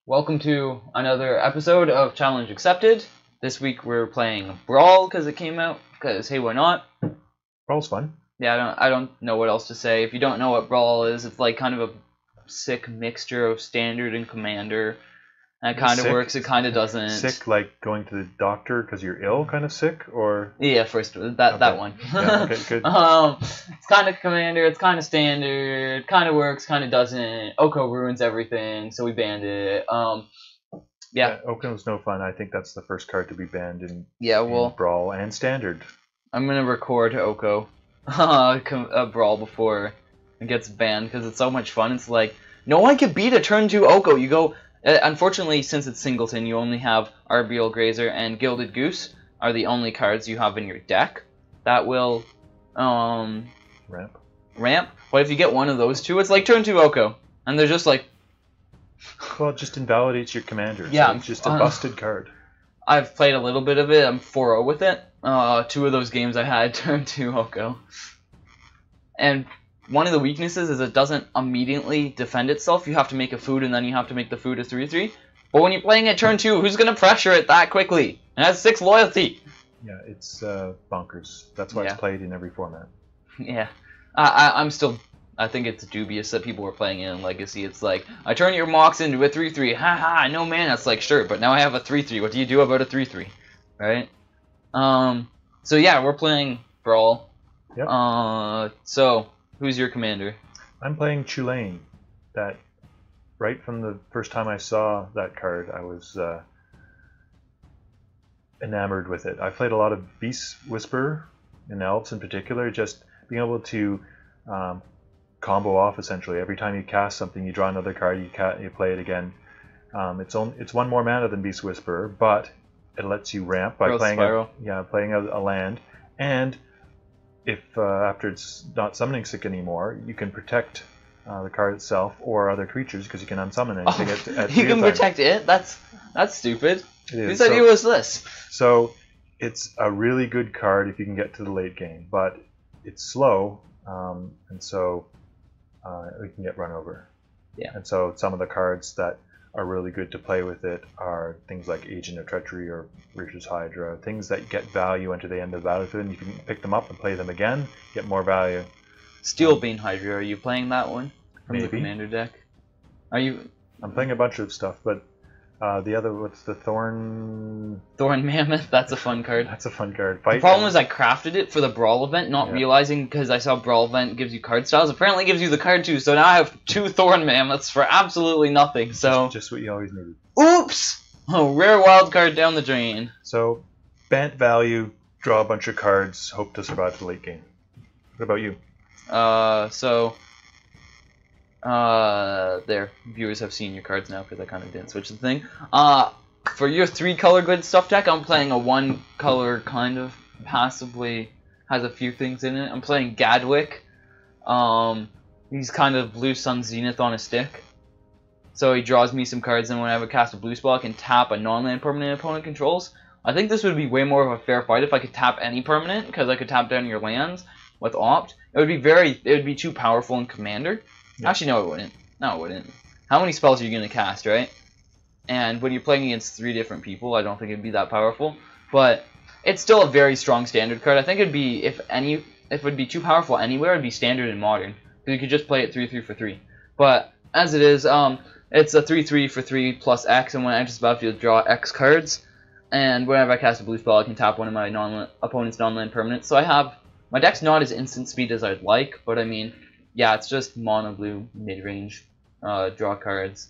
Welcome to another episode of Challenge Accepted. This week we're playing Brawl because it came out. Because hey, why not? Brawl's fun. Yeah, I don't know what else to say. If you don't know what Brawl is, it's like kind of a sick mixture of Standard and Commander. And it kind of works. It kind of doesn't. Sick, like going to the doctor because you're ill, kind of sick, or yeah, first that one. Yeah, okay, good. It's kind of Commander. It's kind of Standard. Kind of works. Kind of doesn't. Oko ruins everything, so we banned it. Yeah, Oko was no fun. I think that's the first card to be banned in Brawl and Standard. I'm gonna record Oko Brawl before it gets banned because it's so much fun. It's like no one can beat a turn 2 Oko. You go. Unfortunately, since it's singleton, you only have Arbial Grazer and Gilded Goose are the only cards you have in your deck that will ramp. But if you get one of those two, it's like turn 2 Oko, and they're just like. Well, it just invalidates your commander. Yeah, so it's just a busted card. I've played a little bit of it. I'm 4-0 with it. 2 of those games I had turn 2 Oko, and one of the weaknesses is it doesn't immediately defend itself. You have to make a food, and then you have to make the food a 3/3. But when you're playing at turn 2, who's going to pressure it that quickly? It has 6 loyalty. Yeah, it's bonkers. That's why it's played in every format. Yeah. I think it's dubious that people were playing it in Legacy. It's like, I turn your Mox into a 3/3. Haha, no mana. It's like, sure, but now I have a 3/3. What do you do about a 3/3? Right? So yeah, we're playing Brawl. Yep. So... who's your commander? I'm playing Tulane. That right from the first time I saw that card, I was enamored with it. I played a lot of Beast Whisperer in Elves in particular, just being able to combo off essentially. Every time you cast something, you draw another card, you play it again. It's one more mana than Beast Whisperer, but it lets you ramp by playing a land, and if after it's not summoning sick anymore, you can protect the card itself or other creatures because you can unsummon it. At you can protect it? That's stupid. Whose idea was this? So it's a really good card if you can get to the late game, but it's slow, and so it can get run over. Yeah. And so some of the cards that are really good to play with it are things like Agent of Treachery or Rish's Hydra, things that get value into the end of the battlefield, and you can pick them up and play them again, get more value. Steelbane Hydra, are you playing that one from the commander deck? Are you? I'm playing a bunch of stuff, but the other, what's the Thorn Mammoth? That's a fun card. That's a fun card. The problem is I crafted it for the Brawl event, not realizing because I saw Brawl event gives you card styles. Apparently, it gives you the card too. So now I have 2 Thorn Mammoths for absolutely nothing. So just what you always needed. Oops! Oh, rare wild card down the drain. So, Bant value, draw a bunch of cards, hope to survive the late game. What about you? There. Viewers have seen your cards now because I kind of didn't switch the thing. For your 3 color grid stuff deck, I'm playing a 1 color kind of passively has a few things in it. I'm playing Gadwick. He's kind of Blue Sun Zenith on a stick. So he draws me some cards, and whenever I cast a blue spell, I can tap a non-land permanent opponent controls. I think this would be way more of a fair fight if I could tap any permanent, because I could tap down your lands with Opt. It would be too powerful in Commander. Yeah. Actually, no, it wouldn't. No, it wouldn't. How many spells are you going to cast, right? And when you're playing against 3 different people, I don't think it'd be that powerful. But it's still a very strong Standard card. I think it'd be, if it would be too powerful anywhere, it'd be Standard and Modern. Because you could just play it 3/3 for 3. But as it is, it's a 3/3 for 3 plus X, and when I enters the battlefield, draw X cards. And whenever I cast a blue spell, I can tap one of my opponent's non-land permanents. So my deck's not as instant speed as I'd like, but I mean, yeah, it's just mono blue, mid-range, draw cards,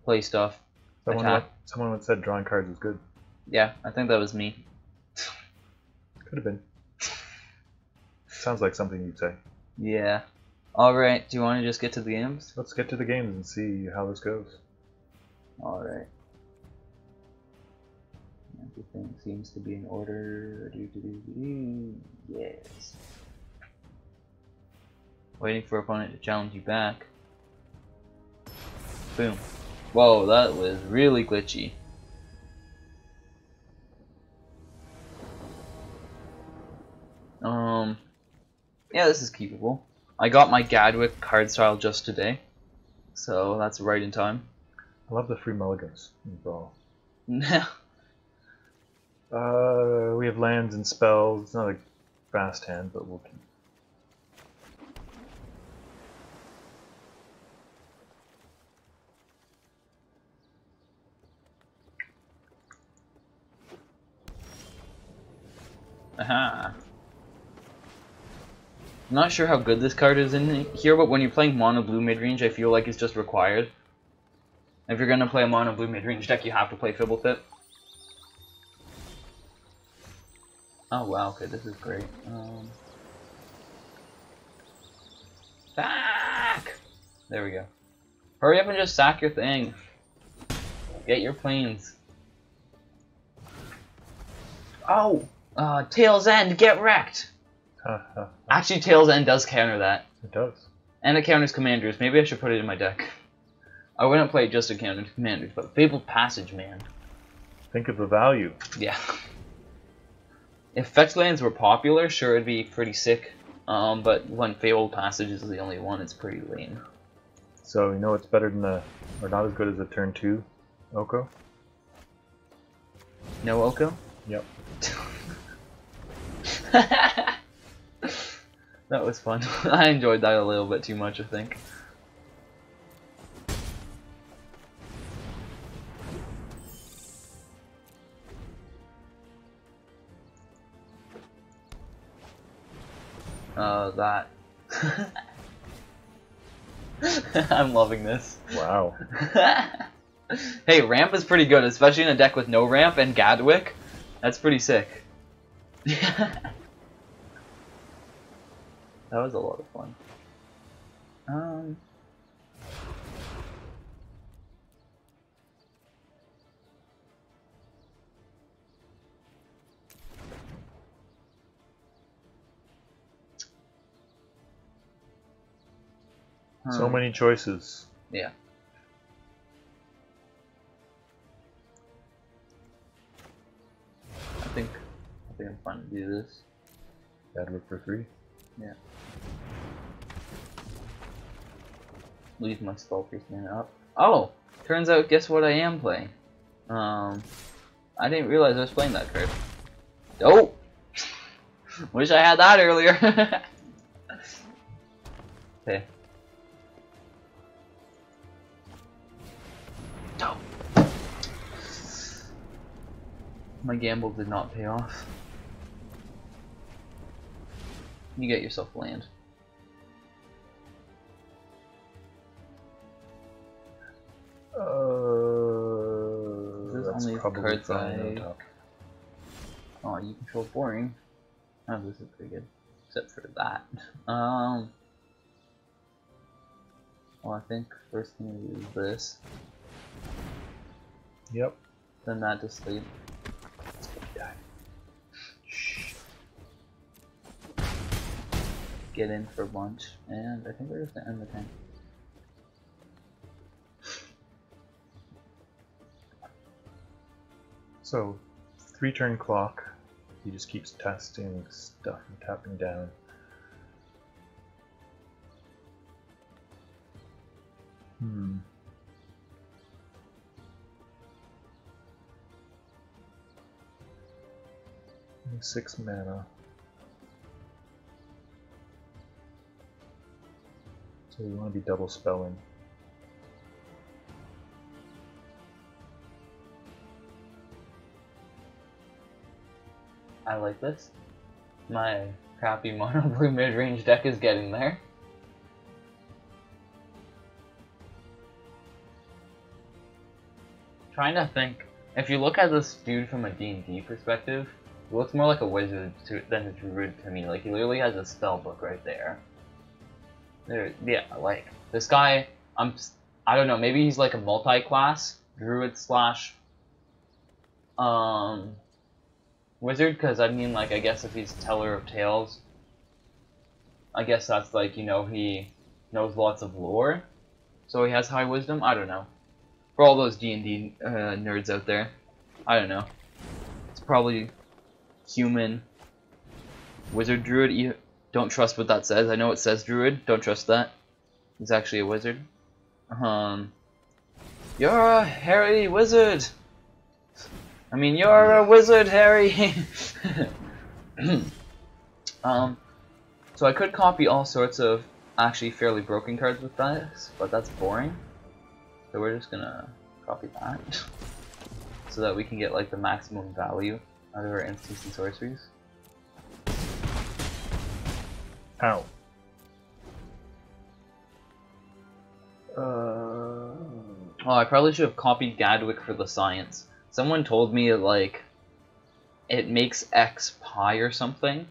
play stuff, attack. Someone once said drawing cards is good. Yeah, I think that was me. Could have been. Sounds like something you'd say. Yeah. Alright, do you want to just get to the games? Let's get to the games and see how this goes. Alright. Everything seems to be in order. Yes. Waiting for opponent to challenge you back. Boom. Whoa, that was really glitchy. Yeah, this is keepable. I got my Gadwick card style just today, so that's right in time. I love the free mulligans in Brawl. No. We have lands and spells. It's not a fast hand, but we'll keep. Aha. I'm not sure how good this card is in here, but when you're playing mono blue midrange, I feel like it's just required. If you're gonna play a mono blue midrange deck, you have to play Fibblethip. Oh wow, okay, this is great. Sack! There we go. Hurry up and just sack your thing. Get your planes. Oh! Tail's End, get wrecked! Actually, Tail's End does counter that. It does. And it counters Commanders. Maybe I should put it in my deck. I wouldn't play it just to counter Commanders, but Fabled Passage, man. Think of the value. Yeah. If fetch lands were popular, sure, it'd be pretty sick. But when Fabled Passage is the only one, it's pretty lame. So, you know what's better than the, or not as good as a turn 2 Oko? No Oko? Yep. That was fun. I enjoyed that a little bit too much, I think. That. I'm loving this. Wow. Hey, ramp is pretty good, especially in a deck with no ramp and Gadwick. That's pretty sick. That was a lot of fun. So many choices. Yeah. I think I'm fine to do this. That'd work for 3. Yeah. Leave my Spellpierce mana up. Oh! Turns out, guess what I am playing? I didn't realize I was playing that card. Oh! Wish I had that earlier. Okay. No. My gamble did not pay off. You get yourself land. This is That's only probably cards fine on top. Oh, you control boring. Oh, this is pretty good. Except for that. Well, I think first thing is this. Yep. Send that to sleep. Yeah. Shh. Get in for lunch, and I think we're just gonna end the time. So, 3-turn clock. He just keeps testing stuff and tapping down. Hmm. Only 6 mana. So we want to be double spelling. I like this. My crappy mono blue mid-range deck is getting there. Trying to think. If you look at this dude from a D&D perspective, he looks more like a wizard than a druid to me. Like, he literally has a spell book right there. Yeah, like, this guy, I don't know, maybe he's like a multi-class druid slash wizard, because I mean, like, I guess if he's Teller of Tales, I guess that's like, you know, he knows lots of lore, so he has high wisdom. I don't know. For all those D&D nerds out there, I don't know. It's probably human wizard druid. Don't trust what that says. I know it says druid. Don't trust that. He's actually a wizard. You're a hairy wizard. I mean, you're a wizard, Harry. So I could copy all sorts of actually fairly broken cards with this, but that's boring. So we're just gonna copy that so that we can get like the maximum value out of our instants and sorceries. Ow. Oh, I probably should have copied Gadwick for the science. Someone told me like it makes X pi or something.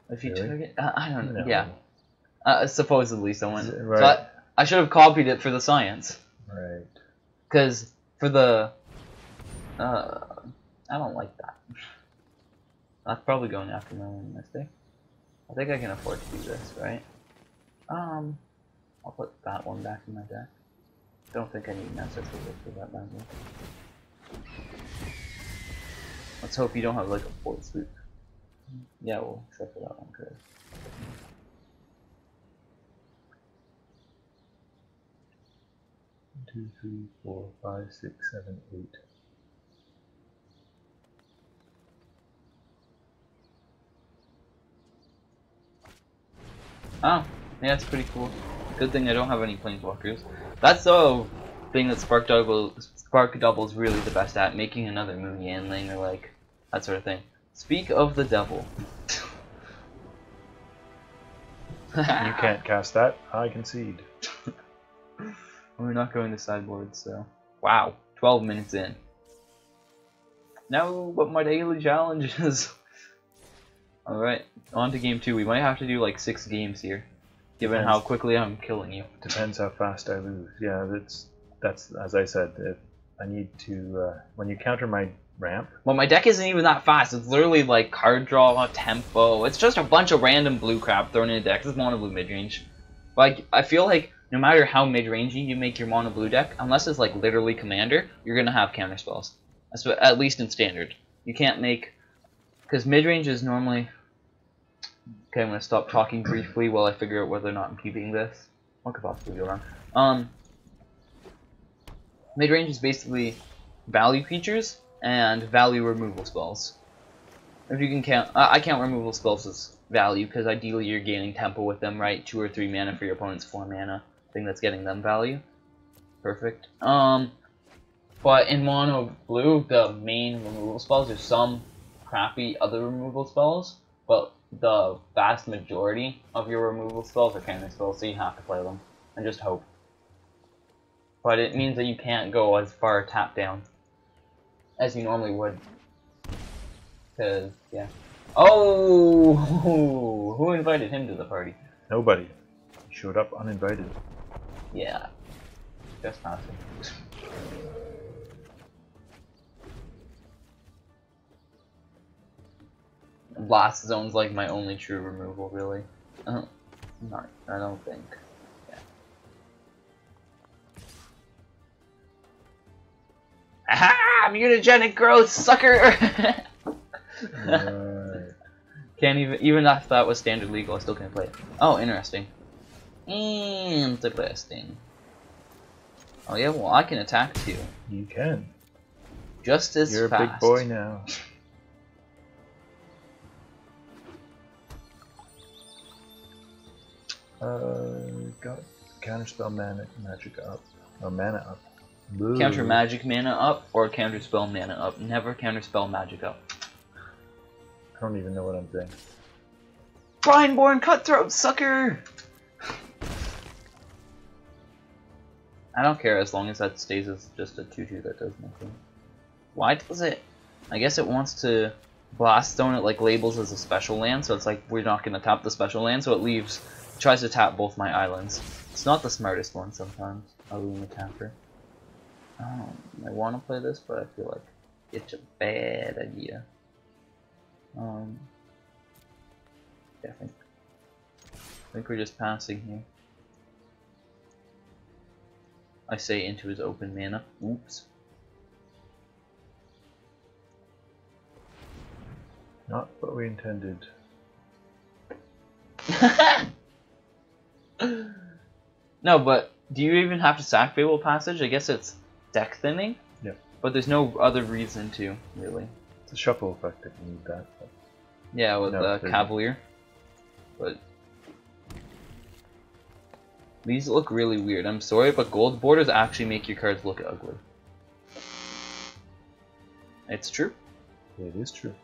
If you took it, I don't know. No. Yeah, supposedly someone. Right. So I should have copied it for the science. Right. Because for the, I don't like that. That's probably going after my own mistake. I think I can afford to do this, right? I'll put that one back in my deck. Don't think I need an ancestral for that bad one. Let's hope you don't have like a fourth swoop. Yeah, well, except for that one, good. Two, 3, 4, 5, 6, 7, 8. Oh, yeah, that's pretty cool. Good thing I don't have any planeswalkers. That's the thing that Spark Double's really the best at, making another Moon Yanling or like that sort of thing. Speak of the devil. You can't cast that. I concede. We're not going to sideboard, so wow, 12 minutes in. Now, what my daily challenge is. All right, on to game 2. We might have to do like 6 games here, given how quickly I'm killing you. Depends how fast I lose. Yeah, that's as I said. If I need to, when you counter my ramp. Well, my deck isn't even that fast. It's literally like card draw, tempo. It's just a bunch of random blue crap thrown in a deck. It's mono blue midrange. Like I feel like no matter how mid-rangey you make your mono blue deck, unless it's like literally commander, you're gonna have counter spells. At least in standard. You can't make, because mid-range is normally. Okay, I'm gonna stop talking briefly while I figure out whether or not I'm keeping this. What could possibly go wrong? Mid-range is basically value creatures and value removal spells. If you can count, I count removal spells as value because ideally you're gaining tempo with them, right? 2 or 3 mana for your opponent's 4 mana thing that's getting them value. Perfect. But in mono blue, the main removal spells, there's some crappy other removal spells, but the vast majority of your removal spells are counter spells, so you have to play them and just hope. But it means that you can't go as far tap down as you normally would. Because, yeah. Oh! Who invited him to the party? Nobody. He showed up uninvited. Yeah. Just passing. Blast Zone's like my only true removal, really. I don't think. Yeah. Aha! Mutagenic growth, sucker! Can't even if that was standard legal, I still can't play it. Oh, interesting. Interesting. Oh yeah, well I can attack too. You can. Just as You're fast. You're a big boy now. Got counterspell magic up. Or mana up. Boo. Counter magic mana up or counterspell mana up. Never counterspell magic up. I don't even know what I'm saying. Brineborn Cutthroat, sucker! I don't care as long as that stays as just a 2/2 that does nothing. Why does it? I guess it wants to Blast Stone. It like labels as a special land, so it's like we're not gonna tap the special land, so it leaves. Tries to tap both my islands. It's not the smartest one sometimes. I'll leave a tapper. I want to play this, but I feel like it's a bad idea. Yeah, I think we're just passing here. I say into his open mana. Oops. Not what we intended. No, but do you even have to sack Fable Passage? I guess it's deck thinning. Yeah. But there's no other reason to, really. It's a shuffle effect if you need that. But Yeah, with no, Cavalier. But these look really weird. I'm sorry, but gold borders actually make your cards look ugly. It's true. It is true.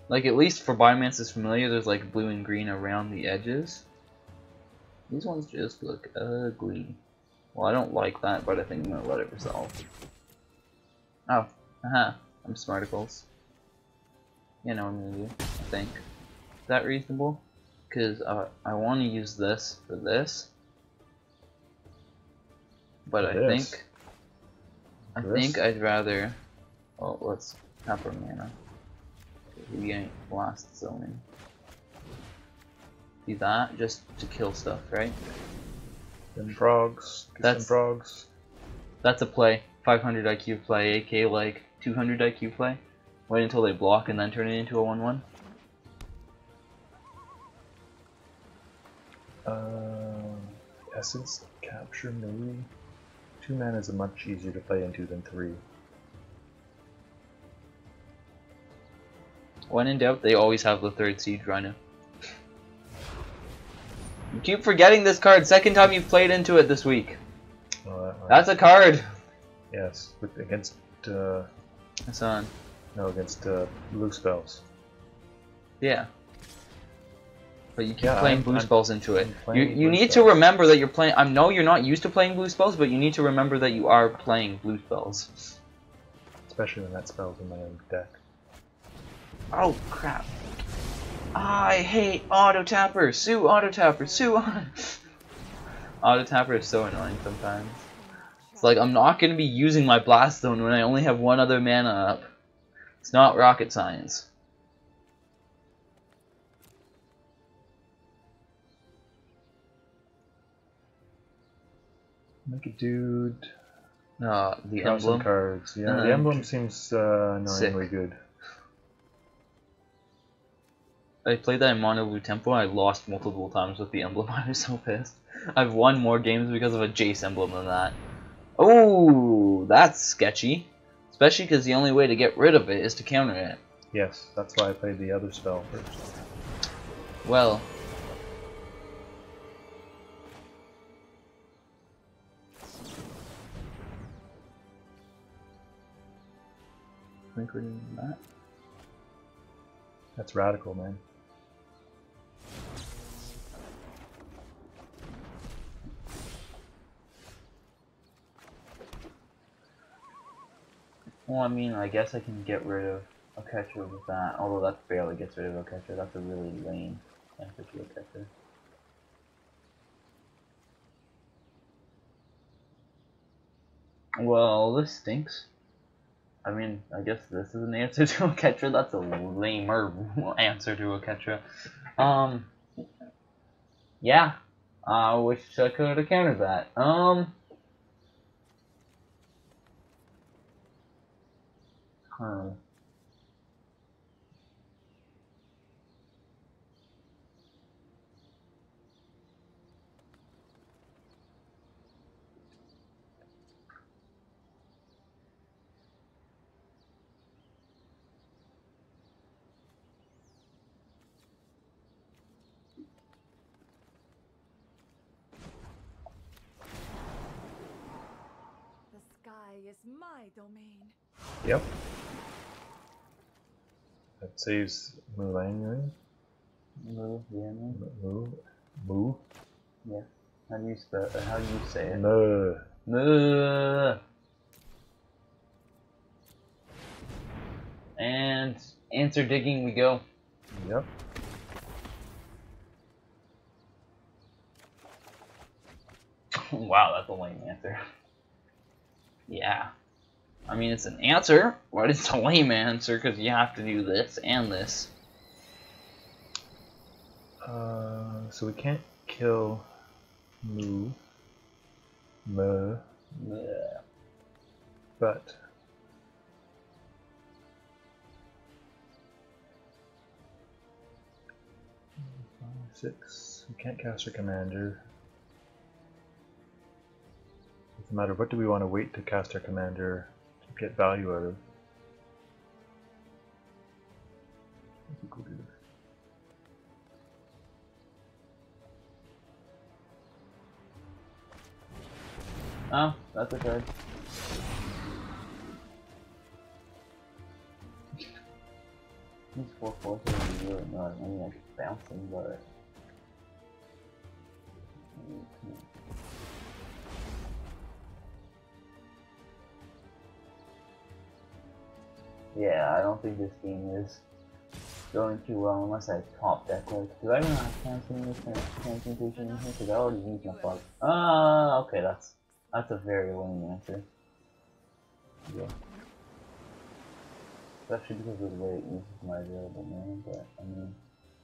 Like, at least for Biomancer's Familiar, there's like blue and green around the edges. These ones just look ugly. Well, I don't like that, but I think I'm gonna let it resolve. Oh, I'm smarticles. You know what I'm gonna do, I think. Is that reasonable? Because I want to use this for this. But I think I'd rather... Well, let's tap our mana. We ain't blast zoning. Do that just to kill stuff, right? Them frogs. Get some frogs. That's a play. 500 IQ play, AK like 200 IQ play. Wait until they block and then turn it into a 1/1. Essence capture maybe. 2 mana is much easier to play into than 3. When in doubt, they always have the 3rd Siege Rhino. You keep forgetting this card. Second time you've played into it this week. That's a card. Yes, against. Hassan. No, against blue spells. Yeah. But you keep playing blue spells into it. You need spells. to remember that you're playing. I know you're not used to playing blue spells, but you need to remember that you are playing blue spells. Especially when that spell's in my own deck. Oh crap! I hate auto tapper. Sue auto tapper. Sue auto tapper is so annoying sometimes. It's like I'm not gonna be using my blast zone when I only have 1 other mana up. It's not rocket science. Make a dude. The Draw emblem. some cards. Yeah, the emblem seems annoyingly good. I played that in Mono Blue Tempo and I lost multiple times with the emblem. I was so pissed. I've won more games because of a Jace emblem than that. Oh, that's sketchy. Especially because the only way to get rid of it is to counter it. Yes, that's why I played the other spell first. Well. I think we're doing that. That's radical, man. Well, I mean, I guess I can get rid of a catcher with that, although that barely gets rid of a catcher. That's a really lame answer to a catcher. Well, this stinks. I mean, I guess this is an answer to a catcher. That's a lamer answer to a catcher. Yeah. I wish I could have countered that. Is my domain. Yep. That saves Mulang. Moo, yeah, Moo. yeah. How do you spell? How do you say it? Moo. Moo. And answer digging we go. Yep. Wow, that's a lame answer. Yeah. I mean, it's an answer, but it's a lame answer because you have to do this and this. So we can't kill Moo. Moo. Yeah. But 6. We can't cast our commander. It's a matter of what do we want to wait to cast our commander to get value out of. I think we'll do this. Oh, that's a card. These 4/4 are really annoying. I mean, I could bounce them, but. Yeah, I don't think this game is going too well unless I top deck like. Do I even have transmutation in here? Because I already used my fog. Okay, that's a very lame answer. Yeah. Especially because of the way it uses my available mana, but I mean,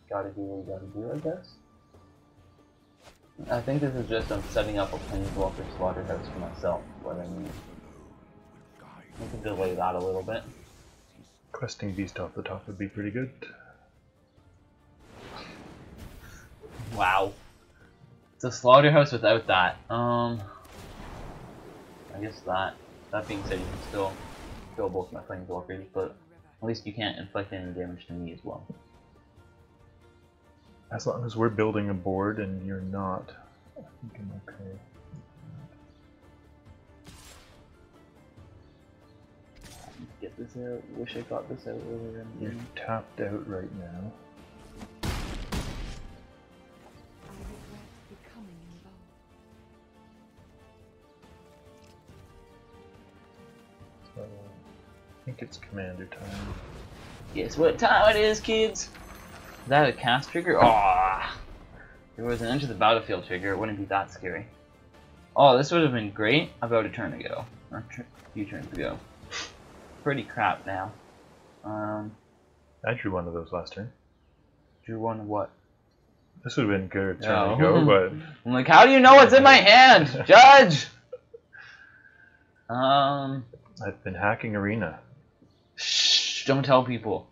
gotta do what you gotta do, I guess. I think this is just setting up a Planeswalker slaughterhouse for myself, but I mean, I can delay that a little bit. Questing Beast off the top would be pretty good. Wow. It's a slaughterhouse without that. I guess that. That being said, you can still kill both my Planeswalkers, but at least you can't inflict any damage to me as well. As long as we're building a board and you're not, I think I'm okay. Get this out. Wish I got this out earlier in the You're game. tapped out right now. I regret becoming involved. So I think it's commander time. Guess what time it is, kids? Is that a cast trigger? Aww. If there was an enter the battlefield trigger, it wouldn't be that scary. Oh, this would have been great about a turn ago. Or a few turns ago. Pretty crap now. I drew one of those last turn. Drew one of what? This would have been good a turn Oh. ago, but I'm like, how do you know what's in my hand? Judge! I've been hacking Arena. Shh, don't tell people.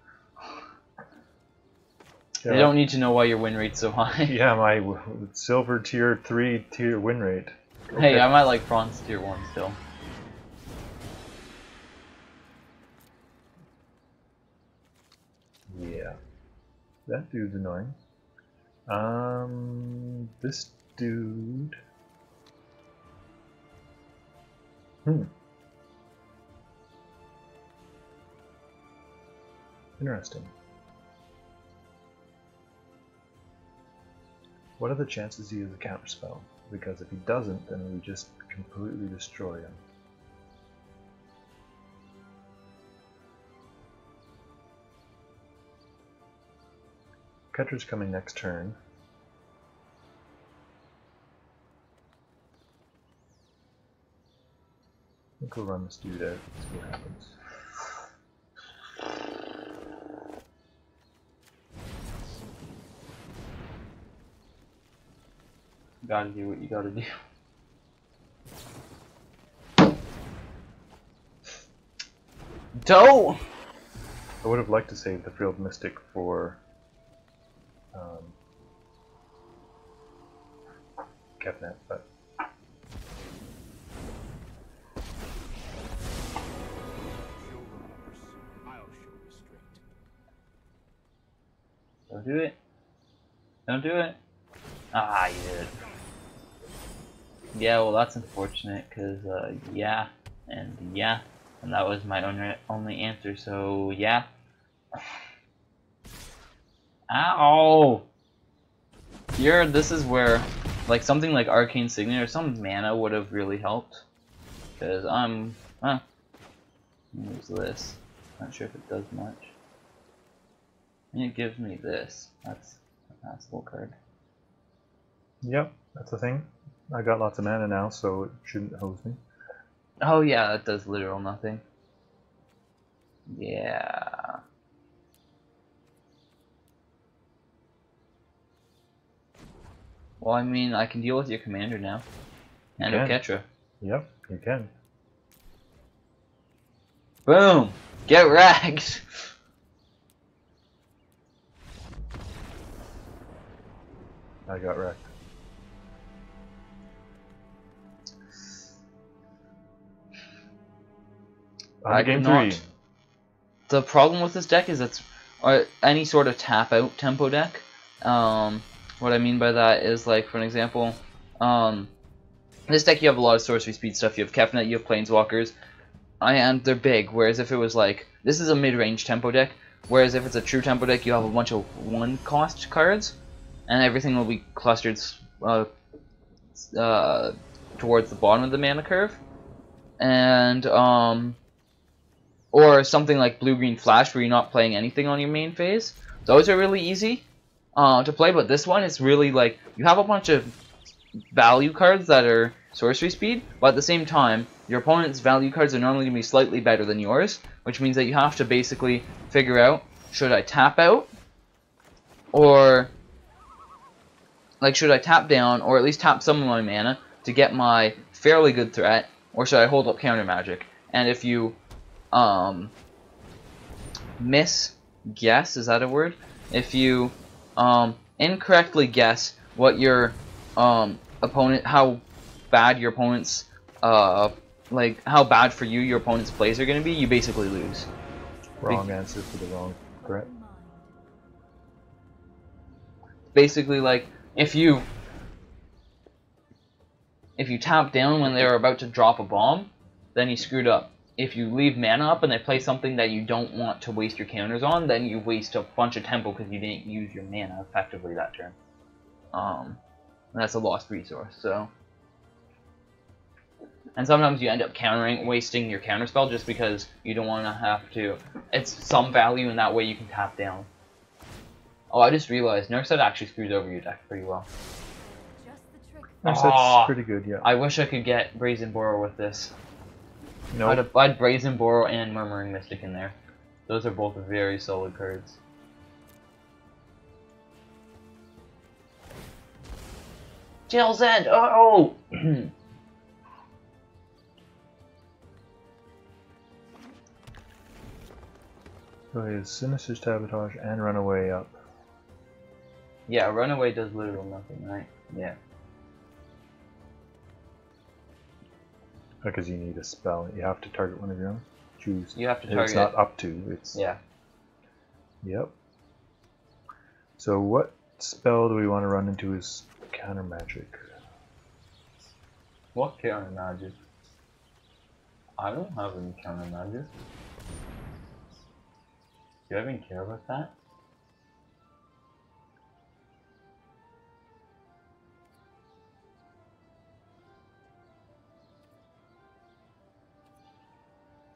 Yeah, They don't need to know why your win rate's so high. Yeah, my silver tier 3 tier win rate. Hey, I might like bronze tier 1 still. Yeah. That dude's annoying. This dude. Interesting. What are the chances he has a counterspell? Because if he doesn't, then we just completely destroy him. Catcher's coming next turn. I think we'll run this dude out and see what happens. You gotta do what you gotta do. Don't! I would have liked to save the Frilled Mystic for Kevnet, but Don't do it. Don't do it. Ah, you did it. Yeah, well that's unfortunate, cause yeah, and that was my only answer, so yeah. Ow! This is where, like, something like Arcane Signet or some mana would have really helped. Cause use this. Not sure if it does much. And it gives me this. That's a passable card. yep, that's the thing. I got lots of mana now, so it shouldn't hose me. Oh yeah, that does literal nothing. Yeah. Well, I mean, I can deal with your commander now. And can. Oketra. Yep, you can. Boom! Get wrecked! I got wrecked. On game 3. The problem with this deck is it's any sort of tap out tempo deck. What I mean by that is, like, for an example, this deck you have a lot of sorcery speed stuff. You have Kefnet, you have Planeswalkers, and they're big. Whereas if it was like, this is a mid-range tempo deck. Whereas if it's a true tempo deck, you have a bunch of 1-cost cards, and everything will be clustered towards the bottom of the mana curve. And or something like Blue-Green Flash, where you're not playing anything on your main phase. Those are really easy to play, but this one is really like, you have a bunch of value cards that are sorcery speed, but at the same time, your opponent's value cards are normally going to be slightly better than yours, which means that you have to basically figure out, should I tap out, or like, should I tap down, or at least tap some of my mana to get my fairly good threat, or should I hold up counter magic? And if you guess, is that a word? If you incorrectly guess what your opponent, how bad your opponent's like how bad for you your opponent's plays are going to be, you basically lose. Wrong answer for the wrong threat. Basically, like, if you tap down when they're about to drop a bomb, then you screwed up. If you leave mana up and they play something that you don't want to waste your counters on, then you waste a bunch of tempo because you didn't use your mana effectively that turn. That's a lost resource, so. And sometimes you end up wasting your counterspell just because you don't want to have to. It's some value in that way you can tap down. Oh, I just realized Nurset actually screws over your deck pretty well. Nurset's pretty good, yeah. I wish I could get Brazen Borrow with this. No. I'd Brazen Borrow and Murmuring Mystic in there. Those are both very solid cards. Jail's End! Oh! So he has Sinister Sabotage and Runaway up. Yeah, Runaway does literally nothing, right? Yeah. Because you need a spell. You have to target one of your own. Choose. You have to target. It's not up to. It's. Yeah. Yep. So what spell do we want to run into as counter magic? What counter magic? I don't have any counter magic. Do I even care about that?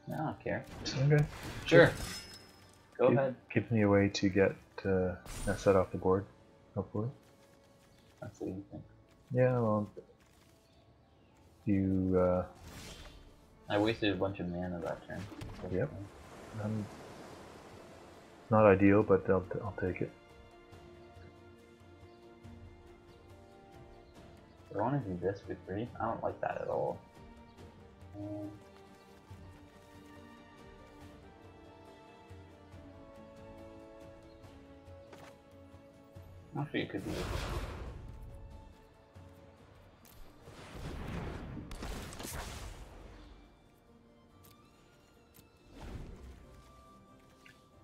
No, I don't care. Okay. Sure. Go ahead. Gives me a way to get set off the board, hopefully. That's what you think. Yeah, well, you. I wasted a bunch of mana that turn. Yep. Not ideal, but I'll take it. I want to do this for free. I don't like that at all. Actually, it could be.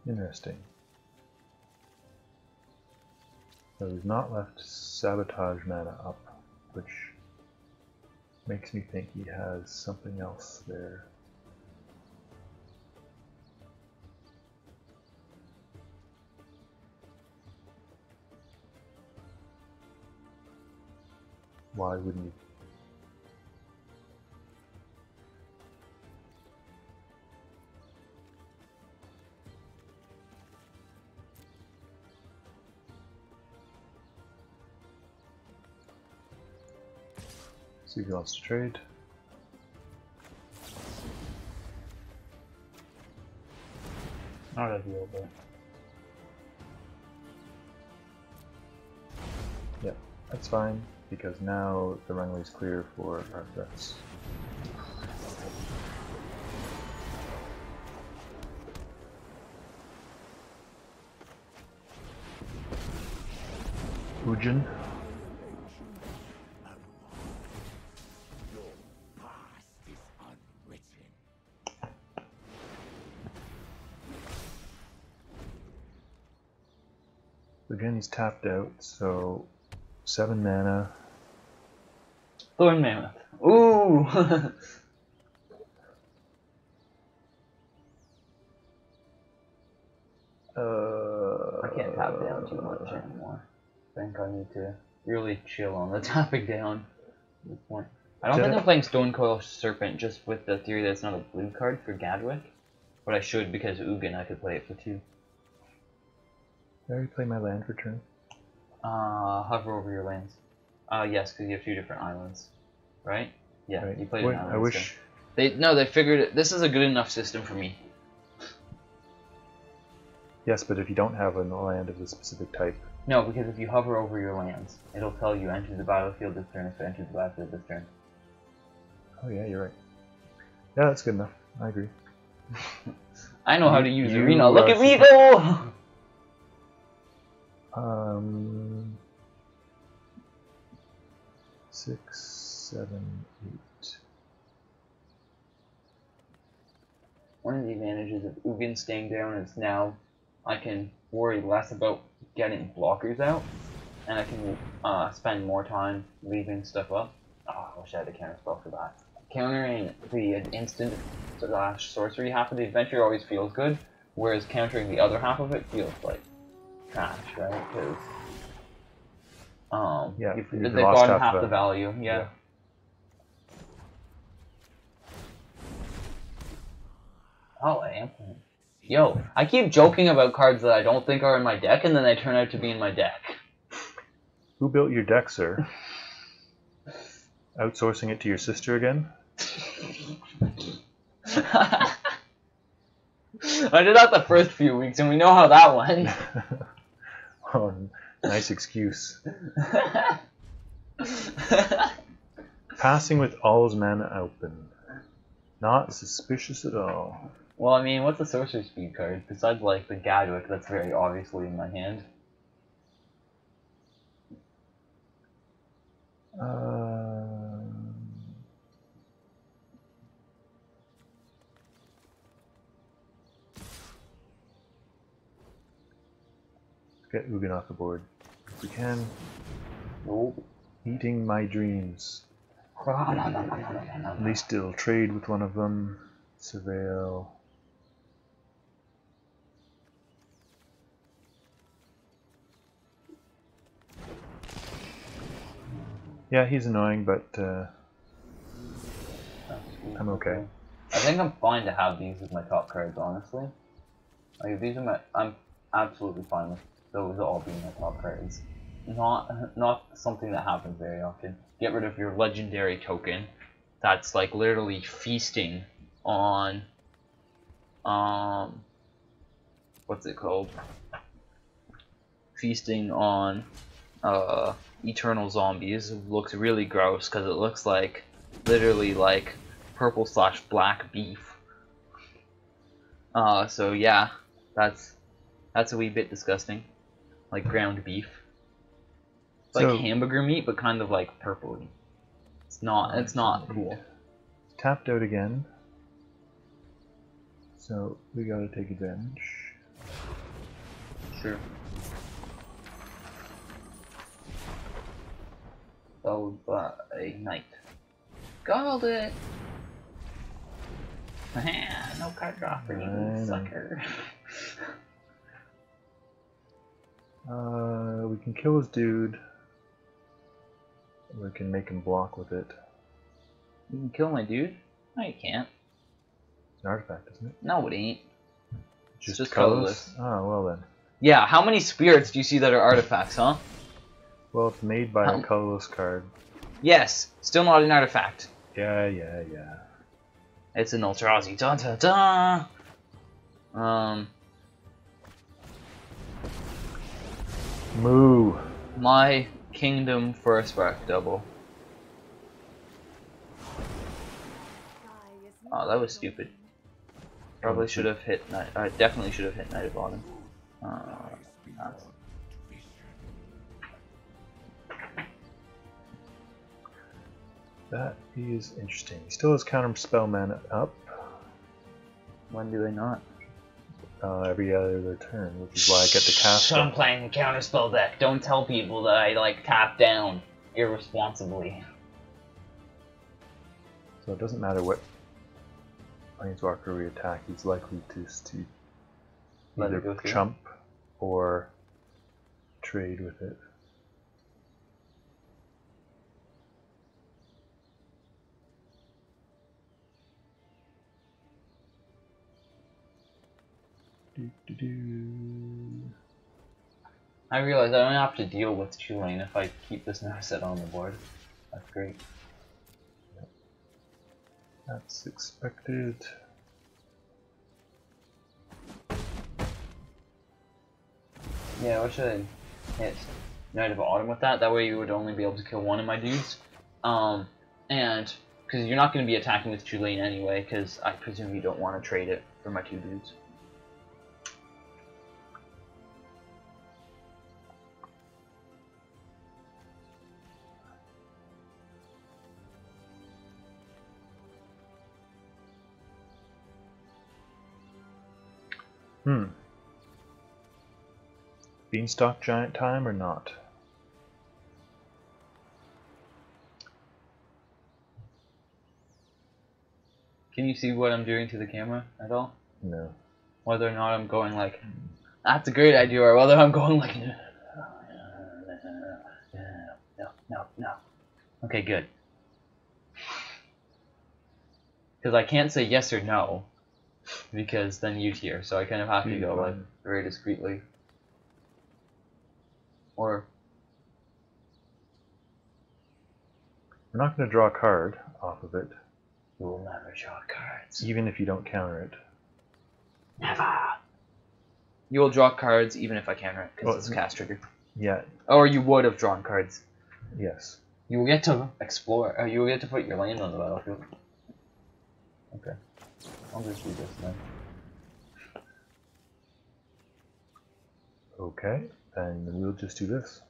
Interesting. So he's not left Sabotage mana up, which makes me think he has something else there. Why wouldn't he? See if he wants to trade. Not ideal, but. Yeah, that's fine, because now the runway is clear for our threats. Ujin. Again, he's tapped out, so 7 mana. Thorn Mammoth. Ooh! I can't tap down too much anymore. I think I need to really chill on the tapping down at this point. I don't think I'm playing Stonecoil Serpent just with the theory that it's not a blue card for Gadwick. But I should because Ugin I could play it for 2. Did I already play my land for turn? Hover over your lands. Yes, because you have 2 different islands. Right? Yeah, Right. you played Wait, an island. I wish... They figured it. This is a good enough system for me. Yes, but if you don't have a land of a specific type. No, because if you hover over your lands, it'll tell you enter the battlefield this turn if it enters the battlefield this turn. Oh yeah, you're right. Yeah, that's good enough. I agree. I know how to use You Arena. Look are at me go! 6, 7, 8. One of the advantages of Ugin staying down is now I can worry less about getting blockers out, and I can spend more time leaving stuff up. Oh, I wish I had a counter spell for that. Countering the instant / sorcery half of the adventure always feels good, whereas countering the other half of it feels like trash, right? Because Yeah, they've gotten half the value. Yeah. Oh, I am playing. Yo, I keep joking about cards that I don't think are in my deck, and then they turn out to be in my deck. Who built your deck, sir? Outsourcing it to your sister again? I did that the first few weeks, and we know how that went. Oh, nice excuse. Passing with all his mana open. Not suspicious at all. Well, I mean, what's a sorcery speed card? Besides, like, the Gadwick that's very obviously in my hand. Get Ugin off the board. If we can. Nope. Eating my dreams. At least it'll trade with one of them. Surveil. Yeah, he's annoying, but I'm okay. I think I'm fine to have these as my top cards, honestly. Like, these are I'm absolutely fine with those all being my top cards. Not something that happens very often. Get rid of your legendary token. That's like literally feasting on what's it called? Feasting on eternal zombies. It looks really gross because it looks like literally like purple / black beef. So yeah, that's a wee bit disgusting. Like ground beef. It's like hamburger meat, but kind of like purpley. It's not cool. Tapped out again. So we gotta take advantage. Sure. Oh, a knight. Gobbled it! No card draw for you, sucker. We can kill his dude. We can make him block with it. You can kill my dude? No, you can't. It's an artifact, isn't it? No, it ain't. Just colorless. Oh, well then. Yeah, how many spirits do you see that are artifacts, huh? Well, it's made by a colorless card. Yes, still not an artifact. Yeah. It's an Eldrazi. Da da da. Moo. My kingdom for a spark double. Oh, that was stupid. Probably should have hit Knight. I definitely should have hit Knight at bottom. That is interesting. He still has counter spell mana up. When do they not? every other turn, which is why I get to cast I'm them. playing a counterspell deck. Don't tell people that I like tap down irresponsibly. So it doesn't matter what Planeswalker we attack, he's likely to Let it either go through. chump or trade with it. I realize I don't have to deal with Tulane if I keep this Narset on the board. That's great. That's expected. Yeah, I wish I hit Night of Autumn with that. That way you would only be able to kill one of my dudes. And because you're not going to be attacking with Tulane anyway, because I presume you don't want to trade it for my two dudes. Beanstalk Giant time or not? Can you see what I'm doing to the camera at all? No. Whether or not I'm going like, that's a great idea, or whether I'm going like, no. Okay, good. Because I can't say yes or no, because then you'd hear, so I kind of have to go like very discreetly. Or We're not going to draw a card off of it, you will never draw cards. even if you don't counter it. Never. You will draw cards even if I counter it, because Well, it's a cast trigger. Yeah, Or you would have drawn cards. yes. You will get to explore. You will get to put your land on the battlefield. Okay. I'll just do this then. Okay, then we'll just do this.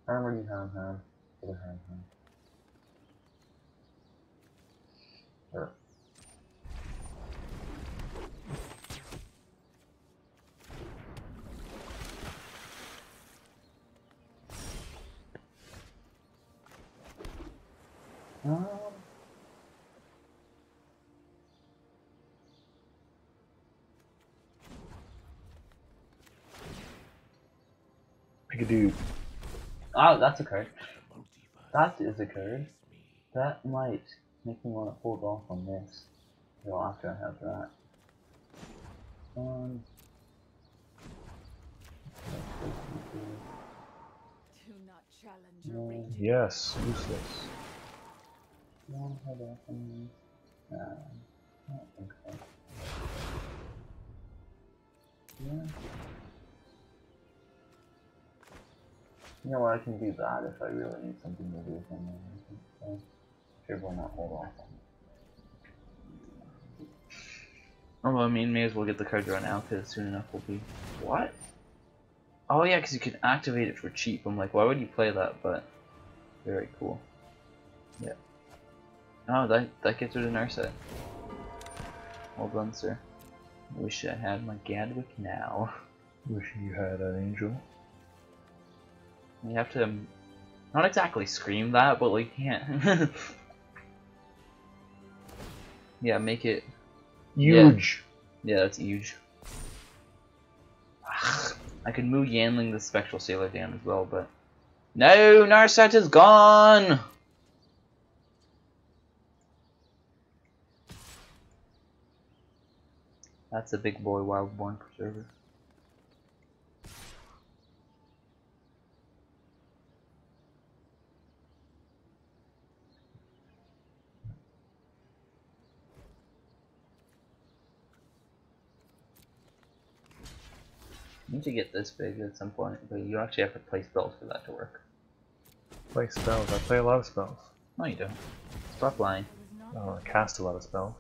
Harmony, harm. For the harm. Sure. I could do. Oh, that's a card. That is a card. That might make me want to hold off on this until after I have that. Do not challenge your raging. Yes, useless. No, hold off on this. I don't think so. Yeah. You know what, I can do that if I really need something to do with him. So, sure, why not hold off on it. Oh, well, I mean, may as well get the card drawn now, because soon enough will be... What? Oh yeah, because you can activate it for cheap. I'm like, why would you play that? But, very cool. Yeah. Oh, that gets rid of Narset. Well done, sir. Wish I had my Gadwick now. Wishing you had an angel. You have to, not exactly scream that, but like, you can't. Yeah, make it Huge! Yeah, that's huge. I could move Yanling the Spectral Sailor down as well, but... No! Narset is gone! That's a big boy Wildborn Preserver. You need to get this big at some point, but you actually have to play spells for that to work. Play spells. I play a lot of spells. No, you don't. Stop lying. I cast a lot of spells.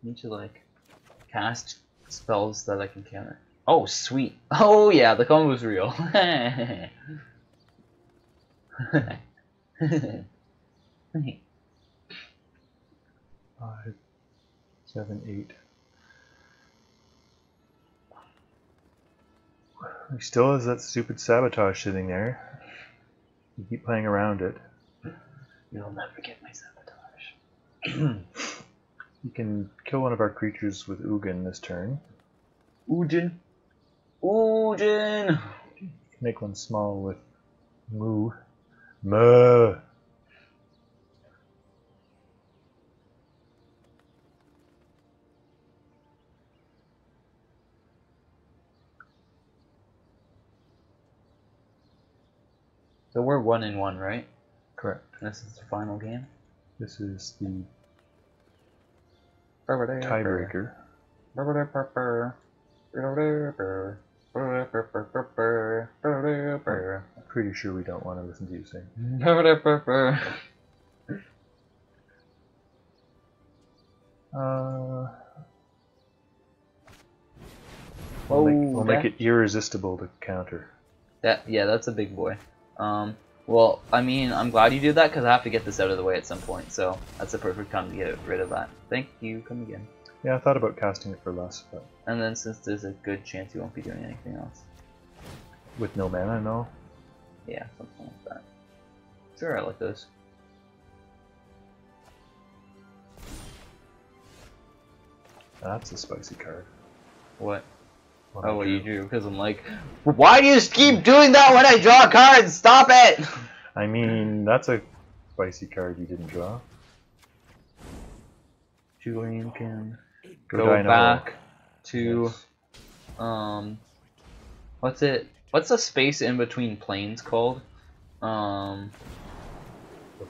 You need to, like, cast spells that I can counter. Oh, sweet. Oh, yeah, the combo's real. 5, 7, 8. He still has that stupid sabotage sitting there. You keep playing around it. You'll never get my sabotage. You can kill one of our creatures with Ugin this turn. Ujin. Ujin! Make one small with Moo. Moo! So we're 1-1, right? Correct. This is the final game. This is the Tiebreaker. tiebreaker. I'm pretty sure we don't want to listen to you sing. We'll make it irresistible to counter. Yeah, that's a big boy. Well, I mean, I'm glad you did that because I have to get this out of the way at some point, so that's the perfect time to get rid of that. Thank you, come again. Yeah, I thought about casting it for less, but... And then since there's a good chance you won't be doing anything else. With no mana, no? Yeah, something like that. Sure, I like those. That's a spicy card. What? What Oh, what I you drew. drew, because I'm like, why do you keep doing that when I draw cards? Stop it! I mean, that's a spicy card you didn't draw. Julian can Go go Dino. back to, Yes. what's it? What's the space in between planes called? We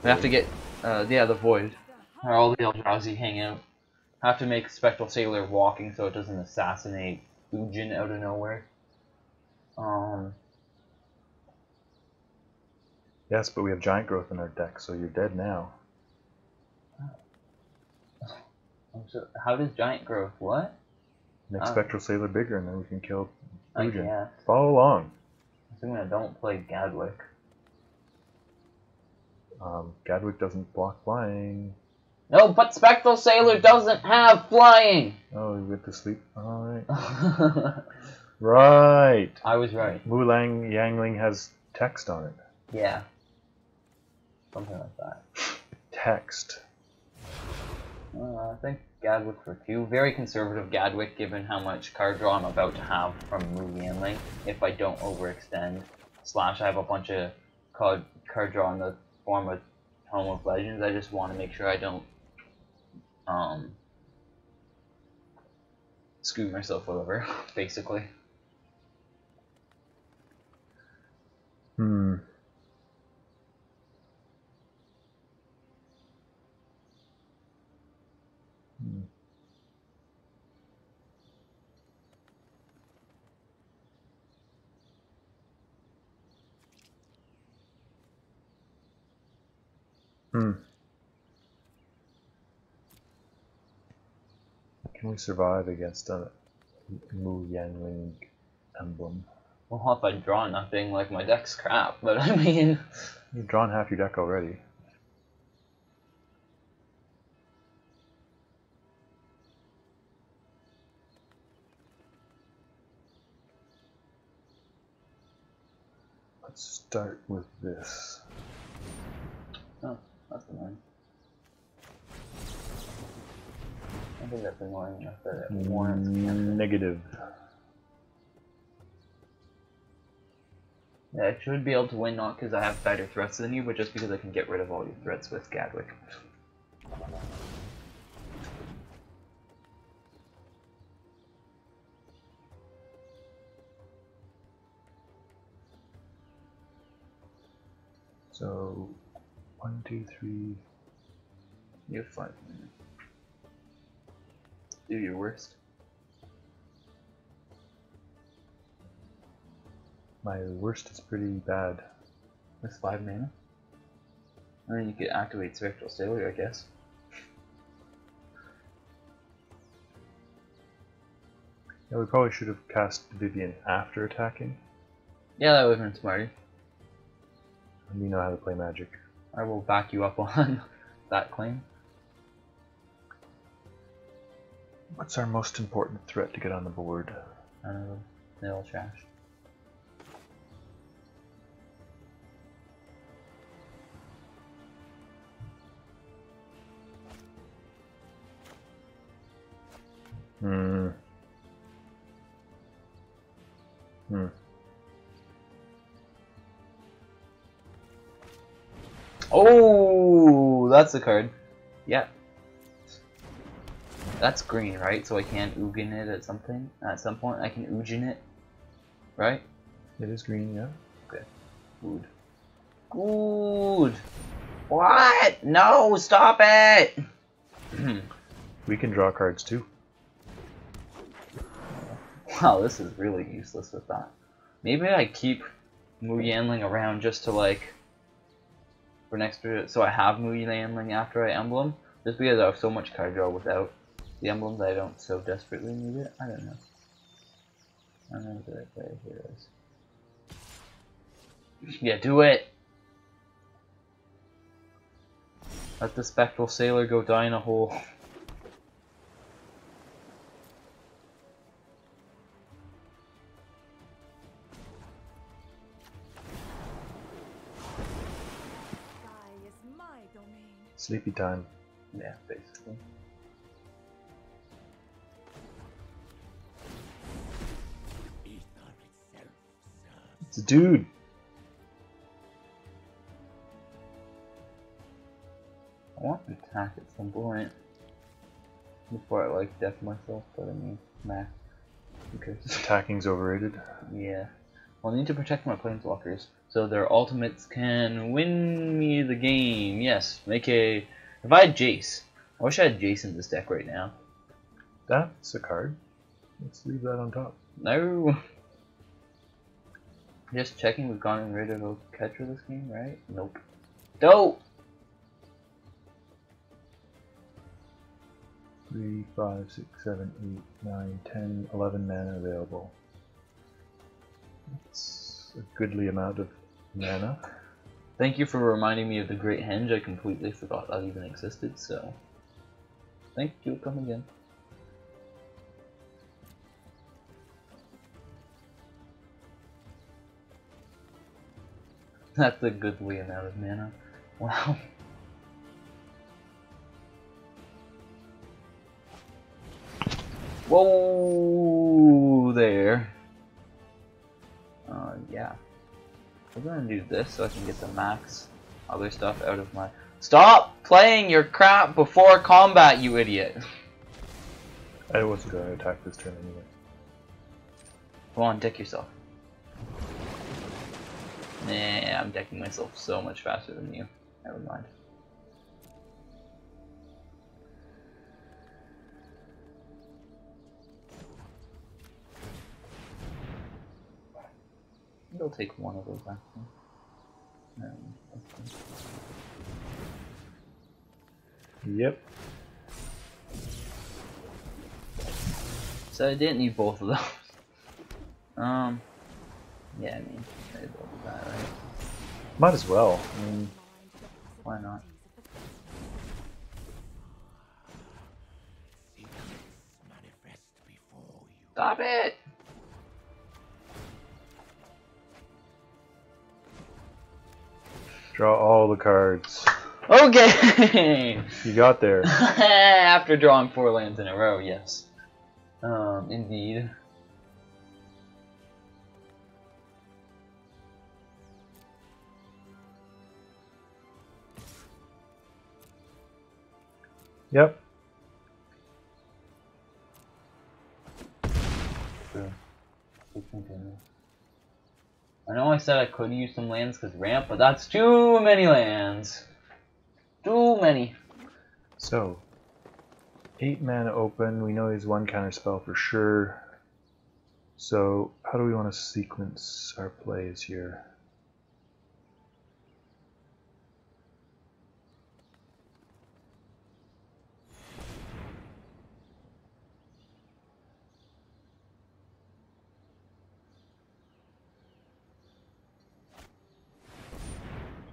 have to get, yeah, the void, where all the Eldrazi hang out. Have to make Spectral Sailor walking so it doesn't assassinate Ujin out of nowhere. Yes, but we have giant growth in our deck, so you're dead now. So how does giant growth? What? Make Spectral Sailor bigger, and then we can kill I Ugin. guess. Follow along. Assuming I don't play Gadwick. Gadwick doesn't block flying. No, but Spectral Sailor doesn't have flying! Oh, you went to sleep? Alright. Right! I was right. Mulang Yangling has text on it. Yeah. Something like that. Text. I think Gadwick for 2. Very conservative Gadwick given how much card draw I'm about to have from Mulang if I don't overextend. Slash I have a bunch of card draw in the form of Tome of Legends. I just want to make sure I don't screw myself over, basically. Hmm. Can we survive against a Mu Yangling emblem? Well, if I draw nothing, like my deck's crap, but I mean... You've drawn half your deck already. Let's start with this. Oh, that's annoying. I think that's annoying enough that it warrants cancel. Negative. Yeah, I should be able to win not because I have better threats than you, but just because I can get rid of all your threats with Gadwick. So, 1, 2, 3. You have 5 minutes. Do your worst. My worst is pretty bad. With 5 mana? And then you could activate Spectral Sailor, I guess. Yeah, we probably should have cast Vivian after attacking. Yeah, that would have been smarter. We know how to play Magic. I will back you up on that claim. What's our most important threat to get on the board? They're all trash. Oh, that's the card. Yeah. That's green, right? So I can't Ugin it at something. At some point, I can Ugin it, right? It is green, yeah. Okay. Good. Good. What? No! Stop it! We can draw cards too. Wow, this is really useless with that. Maybe I keep Mu Yanling around just to like for next to so I have Mu Yanling after I emblem. Just because I have so much card draw without the emblem that I don't so desperately need it. I don't know. I don't know what I play heroes. Yeah, do it! Let the spectral sailor go die in a hole. Sky is my domain. Sleepy time. Yeah, basically. It's a dude. I want to attack at some point before I like death myself, but I mean, nah. Who cares? Attacking's overrated. Yeah. Well, I need to protect my planeswalkers so their ultimates can win me the game. Yes, make a. If I had Jace, I wish I had Jace in this deck right now. That's a card. Let's leave that on top. No. Just checking, we've gotten rid of a catcher this game, right? Nope. Dope. 3, 5, 6, 7, 8, 9, 10, 11 mana available. That's a goodly amount of mana. Thank you for reminding me of the Great Henge. I completely forgot that even existed, so thank you. Come again. That's a goodly amount of mana. Wow. Whoa there. Yeah. We're gonna do this so I can get the max other stuff out of my. Stop playing your crap before combat, you idiot. I wasn't going to attack this turn anyway. Come on, deck yourself. Nah, I'm decking myself so much faster than you. Never mind. I'll take one of those actually. Yep. So I didn't need both of those. Yeah, I mean, maybe I'll do that, right? Might as well. I mean, Why not? Stop it! draw all the cards. Okay! You got there. After drawing 4 lands in a row, yes. Indeed. Yep. Sure. I know I said I could use some lands because ramp, but that's too many lands. Too many. So, 8 mana open. We know he's 1 counter spell for sure. So, how do we want to sequence our plays here?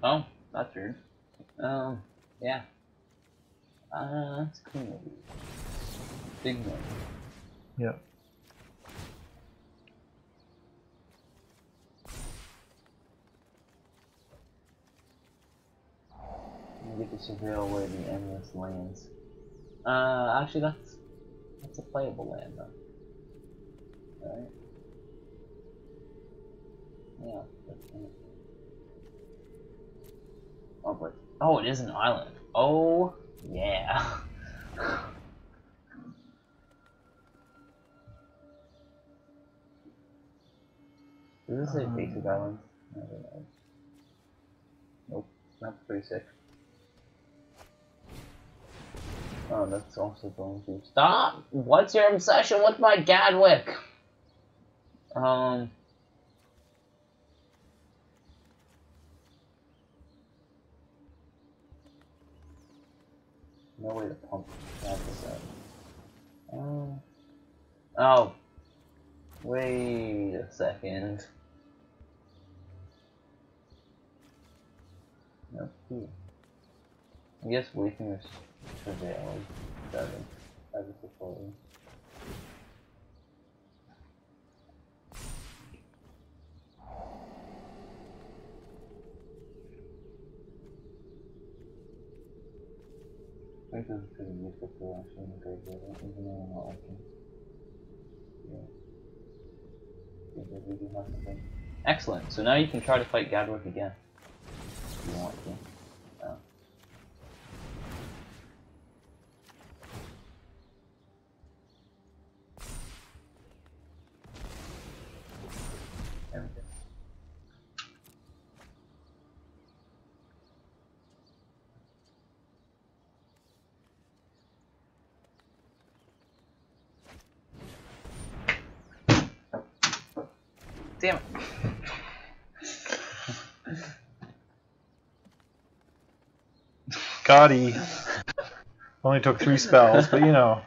Oh, that's weird. Yeah. That's cool. Big one. Yeah. You get to surveil away the endless lands. Actually, that's a playable land though. Right? Yeah. Oh, but oh, it is an island. Oh, yeah. Does this say basic island? I don't know. Nope, that's pretty sick. Oh, that's also going to stop. What's your obsession with my Gadwick? No way to pump that out. Oh. Wait a second. Nope. I guess waiting is surveilled. Seven. As a portfolio. I think this is pretty useful for actually in the graveyard, even though I'm not liking it. Yeah. Because we do have something. Excellent, so now you can try to fight Gadwick again. If you want to. Oh. There we go. Damn it. Gotti. Only took 3 spells, but you know.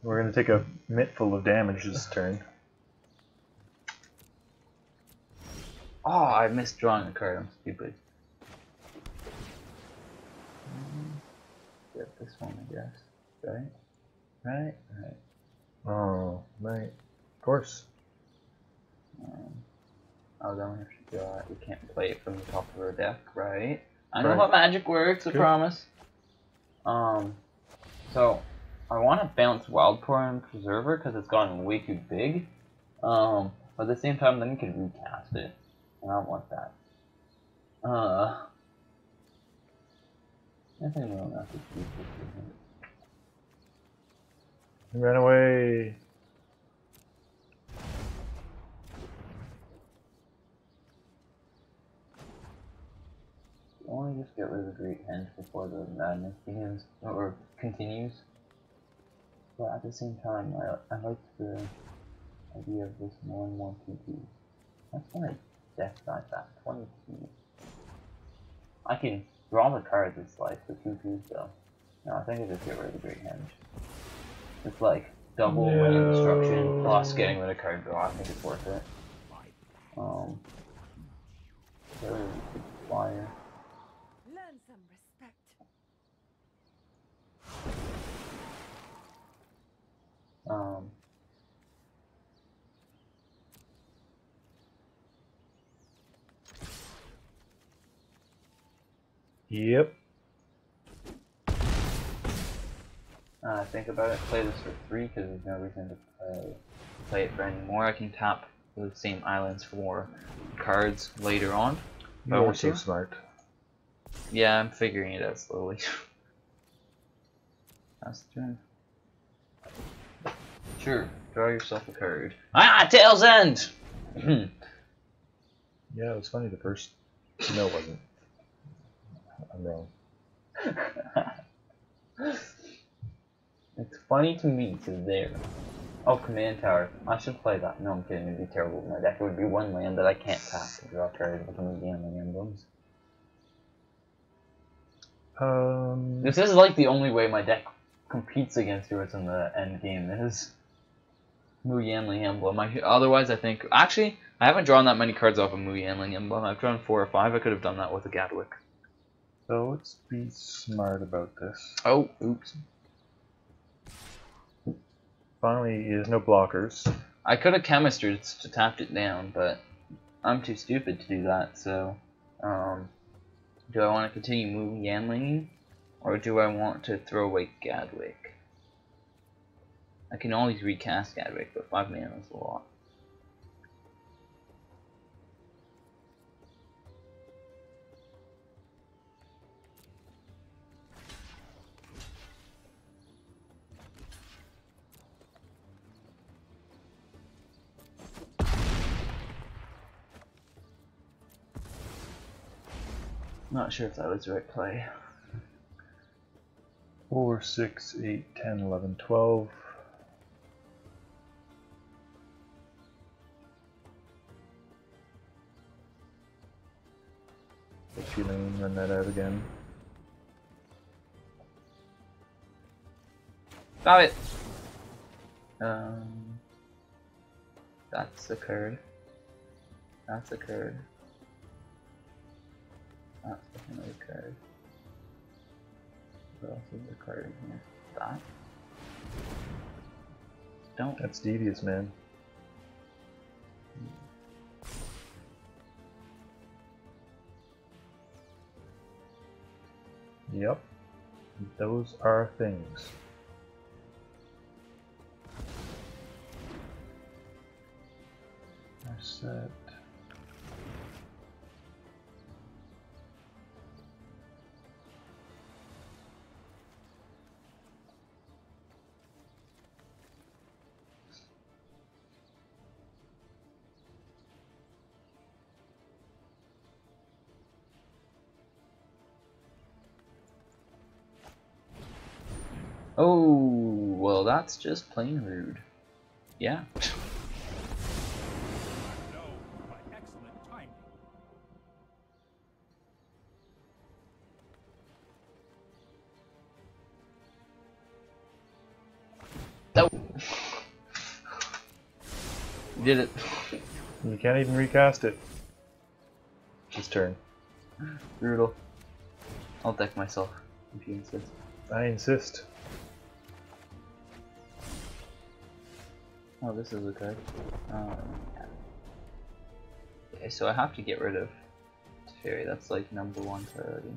We're gonna take a mitt full of damage this turn. Oh, I missed drawing a card. I'm stupid. Get this one, I guess. Right? Right? Right. Oh, right. Of course. Oh, then we have to draw it. We can't play it from the top of our deck, right? I know Right. how magic works, I Good. promise. So I want to bounce Wildcore and Preserver because it's gotten way too big. But at the same time, then you can recast it, and I don't want that. I think we don't have to keep this. He ran away. I want to just get rid of the Great Henge before the madness begins or continues. But at the same time, I like the idea of this 1/1/2/2. That's my deck size back 22. I can draw the cards as like the 2/2s though. No, I think I just get rid of the Great Henge. It's like double land destruction plus getting rid of card draw. I think it's worth it. Very good flyer. Learn some respect. Yep. Think about it. Play this for 3 because there's no reason to play it for any more. I can tap the same islands for cards later on. If I You're want so to. smart. Yeah, I'm figuring it out slowly. That's the turn. Sure, draw yourself a card. Ah, Tail's End! Yeah, it was funny the first. No, it wasn't. I'm wrong. It's funny to me because there. Oh, Command Tower. I should play that. No, I'm kidding. It'd be terrible with my deck. It would be one land that I can't tap to draw cards with some gambling emblems. This is like the only way my deck competes against yours in the end game is Mu Yanling Emblem. Otherwise, I think actually I haven't drawn that many cards off of Mu Yanling Emblem. I've drawn 4 or 5. I could have done that with a Gadwick. So let's be smart about this. Oh, oops. Finally, there's no blockers. I could have chemistry to tapped it down, but I'm too stupid to do that. So, do I want to continue moving Yanling, or do I want to throw away Gadwick? I can always recast Gadwick, but 5 mana is a lot. Not sure if that was the right play. 4, 6, 8, 10, 11, 12. If you run that out again. Got it! That's occurred. That's occurred. That's definitely occurred. What else is occurred in here? That? Don't. That's devious, man. Yep. Those are things. Our set. Oh, well, that's just plain rude. Yeah. No. You did it. You can't even recast it. His turn. Brutal. I'll deck myself if you insist. I insist. Oh, this is a card. Yeah. Okay, so I have to get rid of Teferi. That's like #1 priority.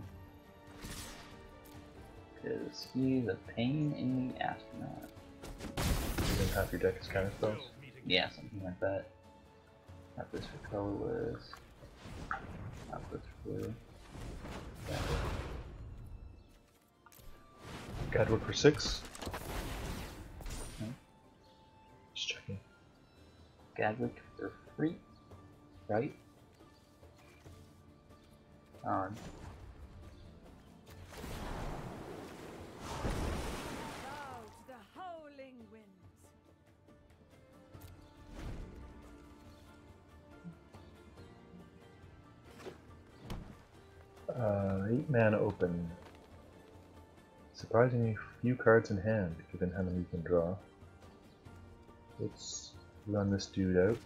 Because he's a pain in the ass now. Even half your deck is counter spells. Yeah, something like that. Not this for colorless. Not this for blue. Gadwood for 6. Okay. Just checking. Gadwick for free, right? Bow to the howling winds. 8 mana open. Surprisingly few cards in hand, given how many you can draw. Let's run this dude out.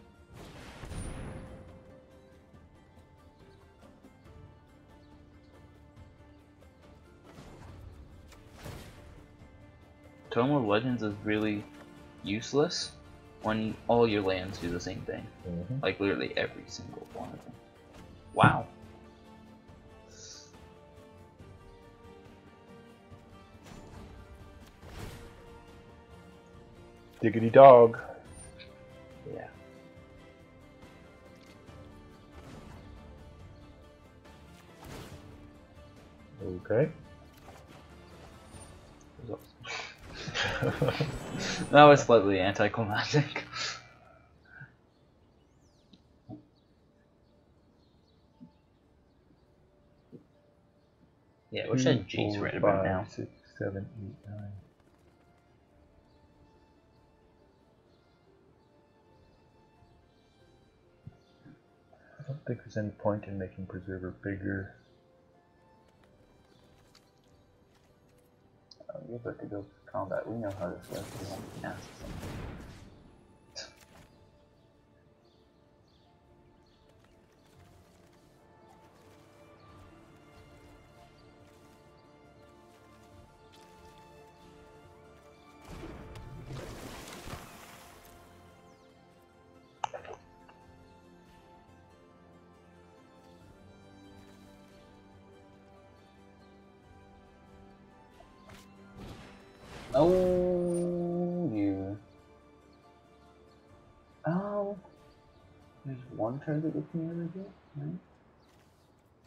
Tome of Legends is really useless when all your lands do the same thing. Like literally every single one of them. Wow. Diggity dog. Yeah. Okay. That was slightly anticlimactic. Yeah, I wish I had Jace right about now. 6, 7, 8, 9. I don't think there's any point in making Preserver bigger. You're about to go for combat. We know how this works. We won't ask something. Oh, you. Oh, there's one card that gets me out of it, right?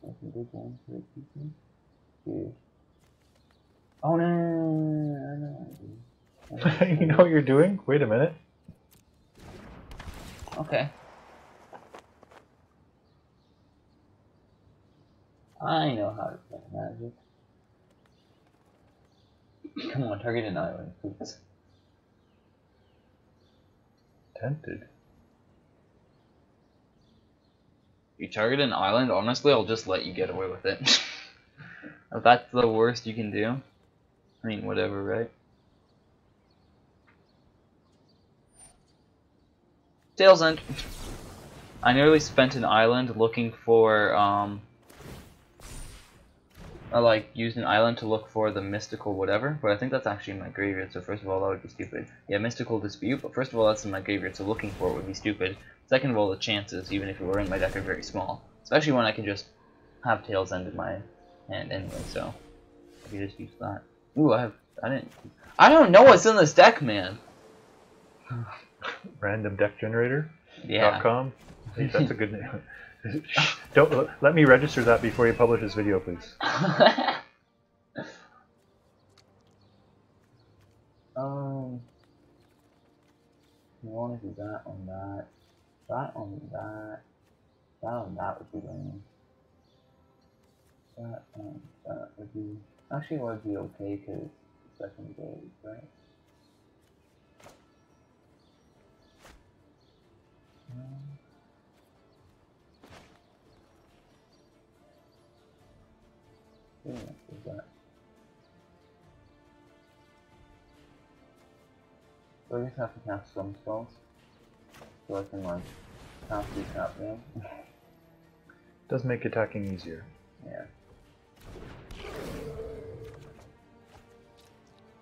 That's a big one for the people. Here. Oh no, I know I do. You know what you're doing? Wait a minute. Okay. I know how to play Magic. Come on, target an island, please. Tempted. You target an island, honestly, I'll just let you get away with it. If that's the worst you can do, I mean, whatever, right? Tails End. I nearly spent an island looking for, I like used an island to look for the mystical whatever, but I think that's actually in my graveyard, so first of all that would be stupid. Yeah, mystical dispute, but first of all that's in my graveyard, so looking for it would be stupid. Second of all, the chances, even if it were in my deck, are very small. Especially when I can just have Tails End in my hand anyway, so I can just use that. Ooh, I don't know what's in this deck, man. Randomdeckgenerator.com. Yeah. Hey, that's a good name. Don't let me register that before you publish this video, please. You want to do that on that, that on that, that on that would be lame. That on that would be, actually it would be okay because second goes, right? Yeah, what's that? So I just have to cast some spells, so I can like cast these out there. Does make attacking easier. Yeah.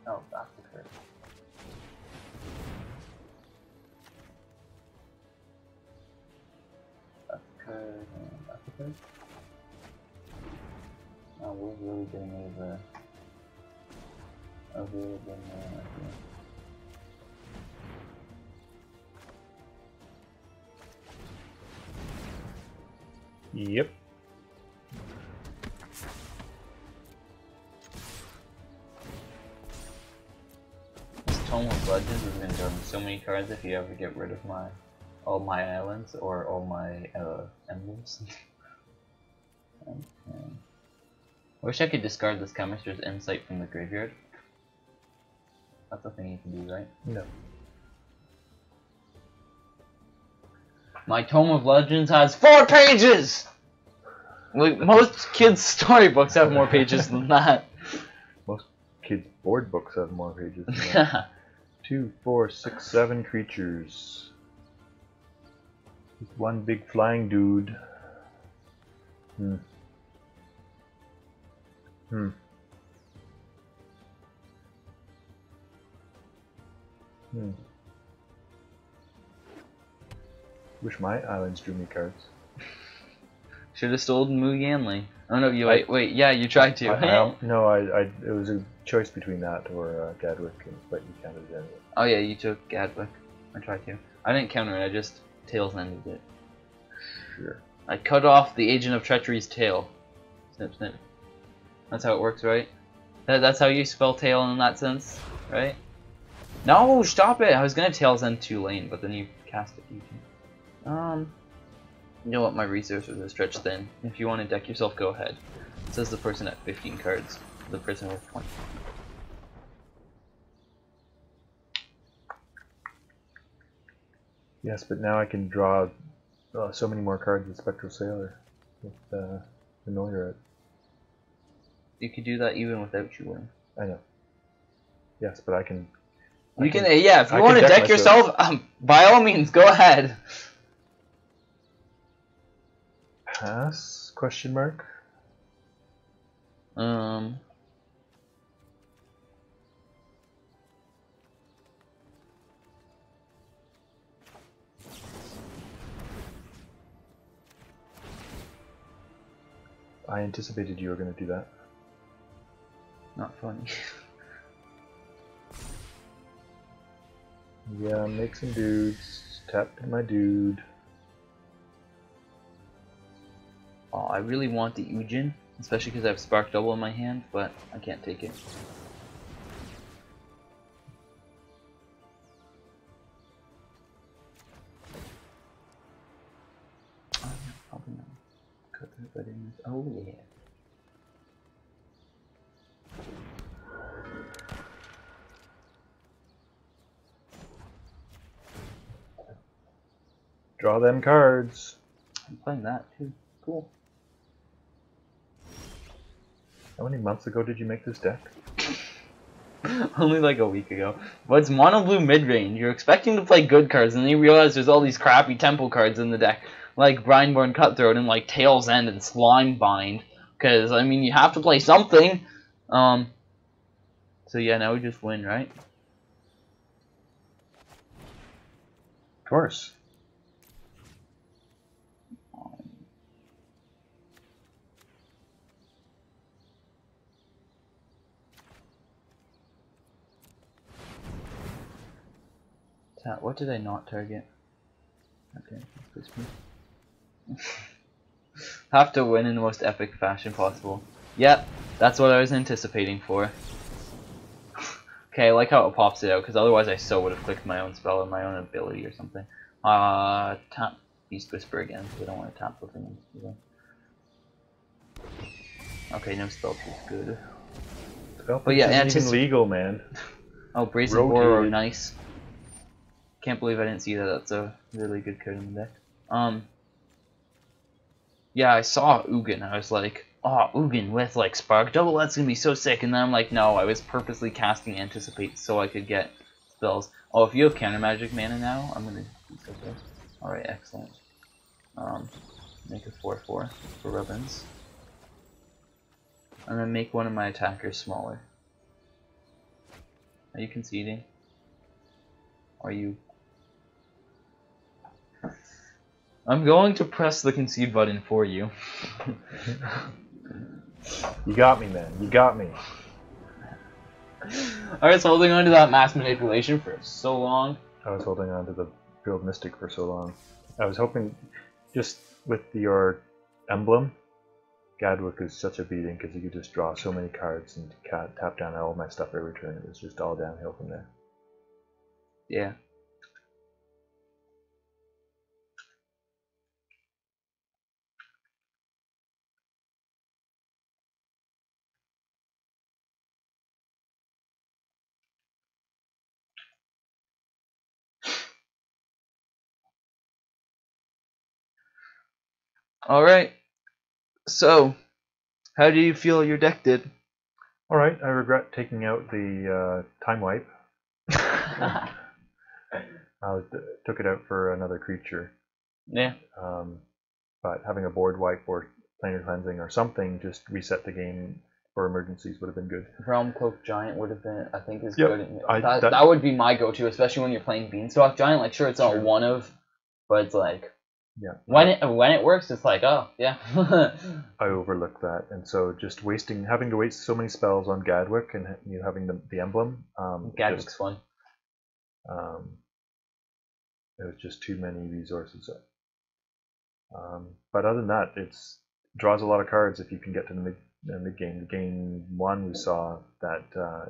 Oh, that's the curse. That's the curse, and that's the curse. Oh, we're really getting over. Oh, we're getting there. Yep. This Tome of Legends is going to draw me so many cards if you ever get rid of all my islands or all my emblems. Okay. I wish I could discard this Chemister's Insight from the graveyard. That's a thing you can do, right? No. My Tome of Legends has 4 pages! Like, most kids' storybooks have more pages than that. Most kids' board books have more pages than that. 2, 4, 6, 7 creatures. One big flying dude. Wish my islands drew me cards. Should have stolen Mu Yanli. Oh no, wait, yeah, you tried to. It was a choice between that or Gadwick, but you counted it anyway. Oh yeah, you took Gadwick. I tried to. I didn't counter it, I just Tails Ended it. Sure. I cut off the Agent of Treachery's tail. Snip, snip. That's how it works, right? That's how you spell tail in that sense, right? No, stop it! I was gonna Tails End Tulane, but then you cast it. You know what? My resources are stretched thin. If you want to deck yourself, go ahead. It says the person at 15 cards. The person with 20. Yes, but now I can draw so many more cards with Spectral Sailor with Annoyer. You could do that even without you winning. I know. Yes, but I can. Yeah. If you want to deck yourself, by all means, go ahead. Pass? Question mark. I anticipated you were going to do that. Not funny. Yeah, make some dudes. Tap to my dude. Oh, I really want the Ujin, especially because I have Spark Double in my hand, but I can't take it. Oh, yeah, probably not. Cut through, but in this. Oh, yeah. Draw them cards. I'm playing that too. Cool. How many months ago did you make this deck? Only like a week ago. But it's mono blue mid range. You're expecting to play good cards, and then you realize there's all these crappy temple cards in the deck, like Brineborn Cutthroat and like Tail's End and Slime Bind. Because I mean, you have to play something. So yeah, now we just win, right? Of course. What did I not target? Okay, that's me. Have to win in the most epic fashion possible. Yep, that's what I was anticipating for. Okay, I like how it pops it out, because otherwise I so would have clicked my own spell or my own ability or something. Tap Beast Whisper again, because I don't want to tap the thing. Okay, no spell is good. But yeah, it's even legal, man. Oh, Brazen Boar, nice. Can't believe I didn't see that. That's a really good card in the deck. Yeah, I saw Ugin. I was like, oh, Ugin with like Spark Double, that's gonna be so sick. And then I'm like, no, I was purposely casting Anticipate so I could get spells. Oh, if you have Counter Magic mana now, I'm gonna do so. Alright, excellent. Make a 4/4 for Rubbins. And then make one of my attackers smaller. Are you conceding? Are you? I'm going to press the concede button for you. You got me, man. You got me. I was holding on to that mass manipulation for so long. I was holding on to the Field Mystic for so long. I was hoping, just with your emblem, Gadwick is such a beating because you could just draw so many cards and tap down all my stuff every turn. It was just all downhill from there. Yeah. Alright. So, how do you feel your deck did? Alright, I regret taking out the Time Wipe. I took it out for another creature. Yeah. But having a board wipe or planar cleansing or something just reset the game for emergencies would have been good. Realm-Cloaked Giant would have been, I think, is Yep. good. That would be my go-to, especially when you're playing Beanstalk Giant. Like, sure, it's not one of, but it's like, yeah. When it works, it's like, oh, yeah. I overlooked that, and so just having to waste so many spells on Gadwick and you having the emblem. Gadwick's fun. It was just too many resources. But other than that, it draws a lot of cards if you can get to the mid game. Game 1, we saw that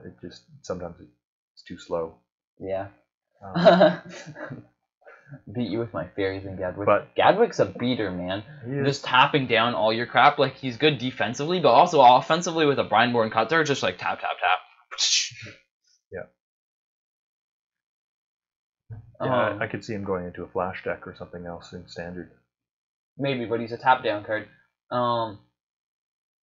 it just sometimes it's too slow. Yeah. Beat you with my fairies and Gadwick. But Gadwick's a beater, man. Just tapping down all your crap. Like, he's good defensively, but also offensively with a Brineborn Cutter, just like tap, tap, tap. Yeah. Yeah, I could see him going into a flash deck or something else in standard. Maybe, but he's a tap down card.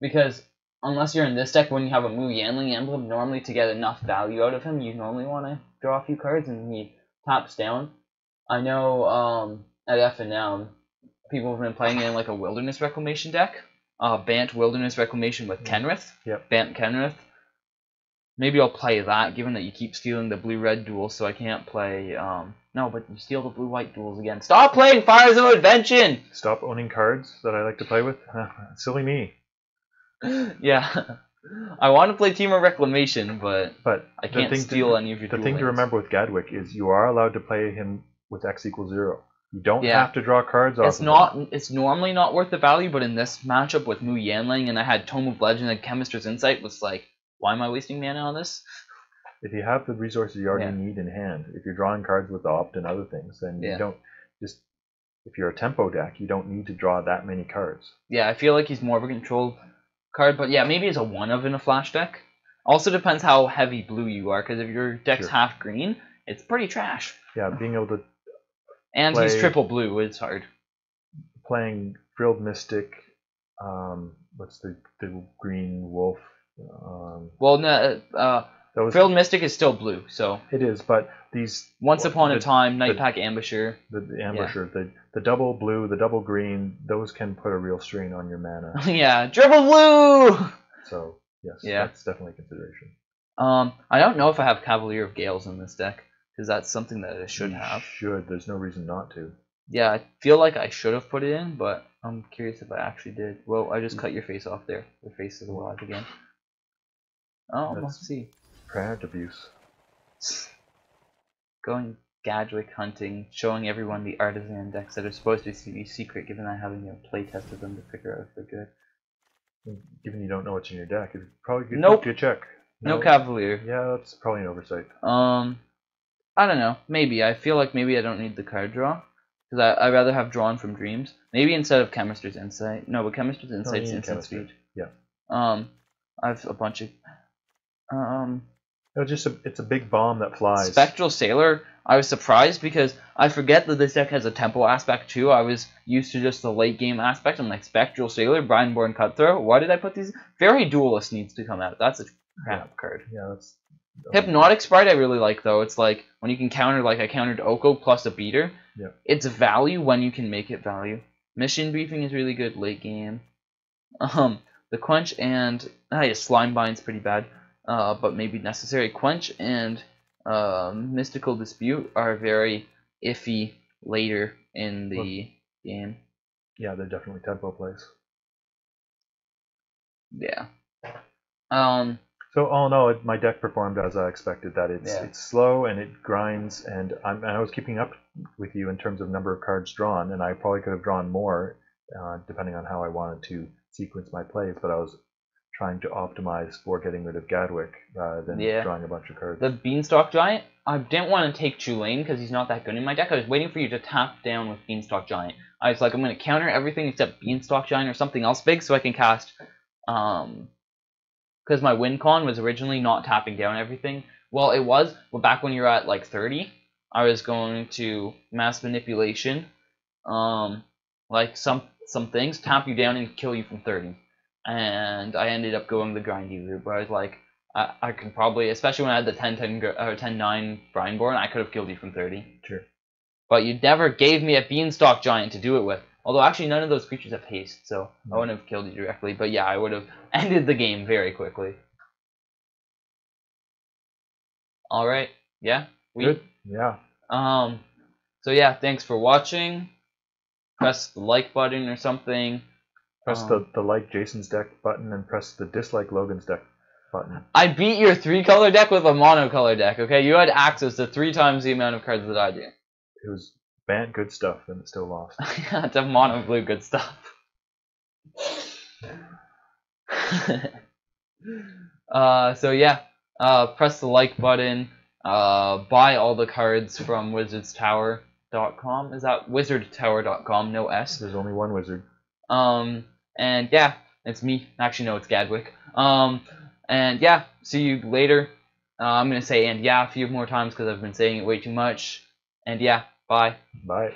Because unless you're in this deck, when you have a Mu Yanling emblem, normally to get enough value out of him, you normally want to draw a few cards, and he taps down. I know at FNM, people have been playing in like a Wilderness Reclamation deck. Bant Wilderness Reclamation with Kenrith. Yep. Bant Kenrith. Maybe I'll play that, given that you keep stealing the blue-red duels, so I can't play... no, but you steal the blue-white duels again. Stop playing Fires of Invention! Stop owning cards that I like to play with? Silly me. Yeah. I want to play Team of Reclamation, but But I can't steal any of your The duel thing to lands. remember with Gadwick is you are allowed to play him with X equals 0. You don't Yeah. have to draw cards off It's of not. him. It's normally not worth the value, but in this matchup with Mu Yanling and I had Tome of Legend and Chemist's Insight, was like, why am I wasting mana on this? If you have the resources you already Yeah. need in hand, if you're drawing cards with Opt and other things, then Yeah. you don't just. If you're a tempo deck, you don't need to draw that many cards. Yeah, I feel like he's more of a control card, but yeah, maybe it's a 1-of in a flash deck. Also depends how heavy blue you are, because if your deck's Sure. half green, it's pretty trash. Yeah, being able to And he's play- triple blue, it's hard. playing Frilled Mystic, what's the green wolf? Well, no, That was Frilled Mystic is still blue, so it is, but these Once Upon a the- Time, the- Nightpack Ambusher. the ambusher, the double blue, the double green, those can put a real strain on your mana. Yeah, triple blue! So yes, Yeah. that's definitely a consideration. I don't know if I have Cavalier of Gales in this deck, because that's something that I should You have. should. There's no reason not to. Yeah, I feel like I should have put it in, but I'm curious if I actually did. Well, I just cut your face off there. Your face is alive again. Oh, That's- let's see. Parent abuse. Going Gadwick hunting, showing everyone the artisan decks that are supposed to be secret, given I haven't even play tested them to figure out if they're good. Given you don't know what's in your deck, it's probably good Nope. to check. No Cavalier. Yeah, that's probably an oversight. I don't know. Maybe. I feel like maybe I don't need the card draw. Because I'd rather have Drawn from Dreams. Maybe instead of Chemist's Insight. No, but Chemist's Insight's you need instant Chemistry. speed. Yeah. I have a bunch of... It's a big bomb that flies. Spectral Sailor, I was surprised because I forget that this deck has a tempo aspect too. I was used to just the late game aspect. I'm like, Spectral Sailor, Brineborn Cutthroat. Why did I put these? Fairy Duelist needs to come out. That's a crap card. Yeah, that's. Hypnotic Sprite I really like though. It's like when you can counter, like I countered Oko plus a beater. Yeah. It's value when you can make it value. Mission Briefing is really good late game. The Quench and Slime Bind's pretty bad, but maybe necessary. Quench and Mystical Dispute are very iffy later in the game. Yeah, they're definitely tempo plays. Yeah. So all in all, my deck performed as I expected. That Yeah. it's slow and it grinds, and I was keeping up with you in terms of number of cards drawn, and I probably could have drawn more, depending on how I wanted to sequence my plays. But I was trying to optimize for getting rid of Gadwick rather than drawing a bunch of cards. The Beanstalk Giant, I didn't want to take Tulane because he's not that good in my deck. I was waiting for you to tap down with Beanstalk Giant. I was like, I'm going to counter everything except Beanstalk Giant or something else big so I can cast... because my win con was originally not tapping down everything. Well, it was, but back when you're at like 30, I was going to Mass Manipulation, like some things, tap you down and kill you from 30. And I ended up going the grindy route, where I was like, I can probably, especially when I had the 10-9 Brineborn, I could have killed you from 30. Sure. But you never gave me a Beanstalk Giant to do it with. Although, actually, none of those creatures have haste, so I wouldn't have killed you directly. But yeah, I would have ended the game very quickly. Alright, yeah? Good. Yeah. So yeah, thanks for watching. Press the like button or something. Press the like Jason's deck button and press the dislike Logan's deck button. I beat your 3-color deck with a monocolor deck, okay? You had access to 3 times the amount of cards that I do. It was banned good stuff and it still lost. Yeah, it's a mono blue good stuff. So yeah, press the like button. Buy all the cards from wizardstower.com. Is that wizardtower.com? No S. There's only one wizard. And yeah, it's me. Actually, no, it's Gadwick. And yeah, see you later. I'm gonna say and yeah a few more times because I've been saying it way too much. And yeah, bye. Bye.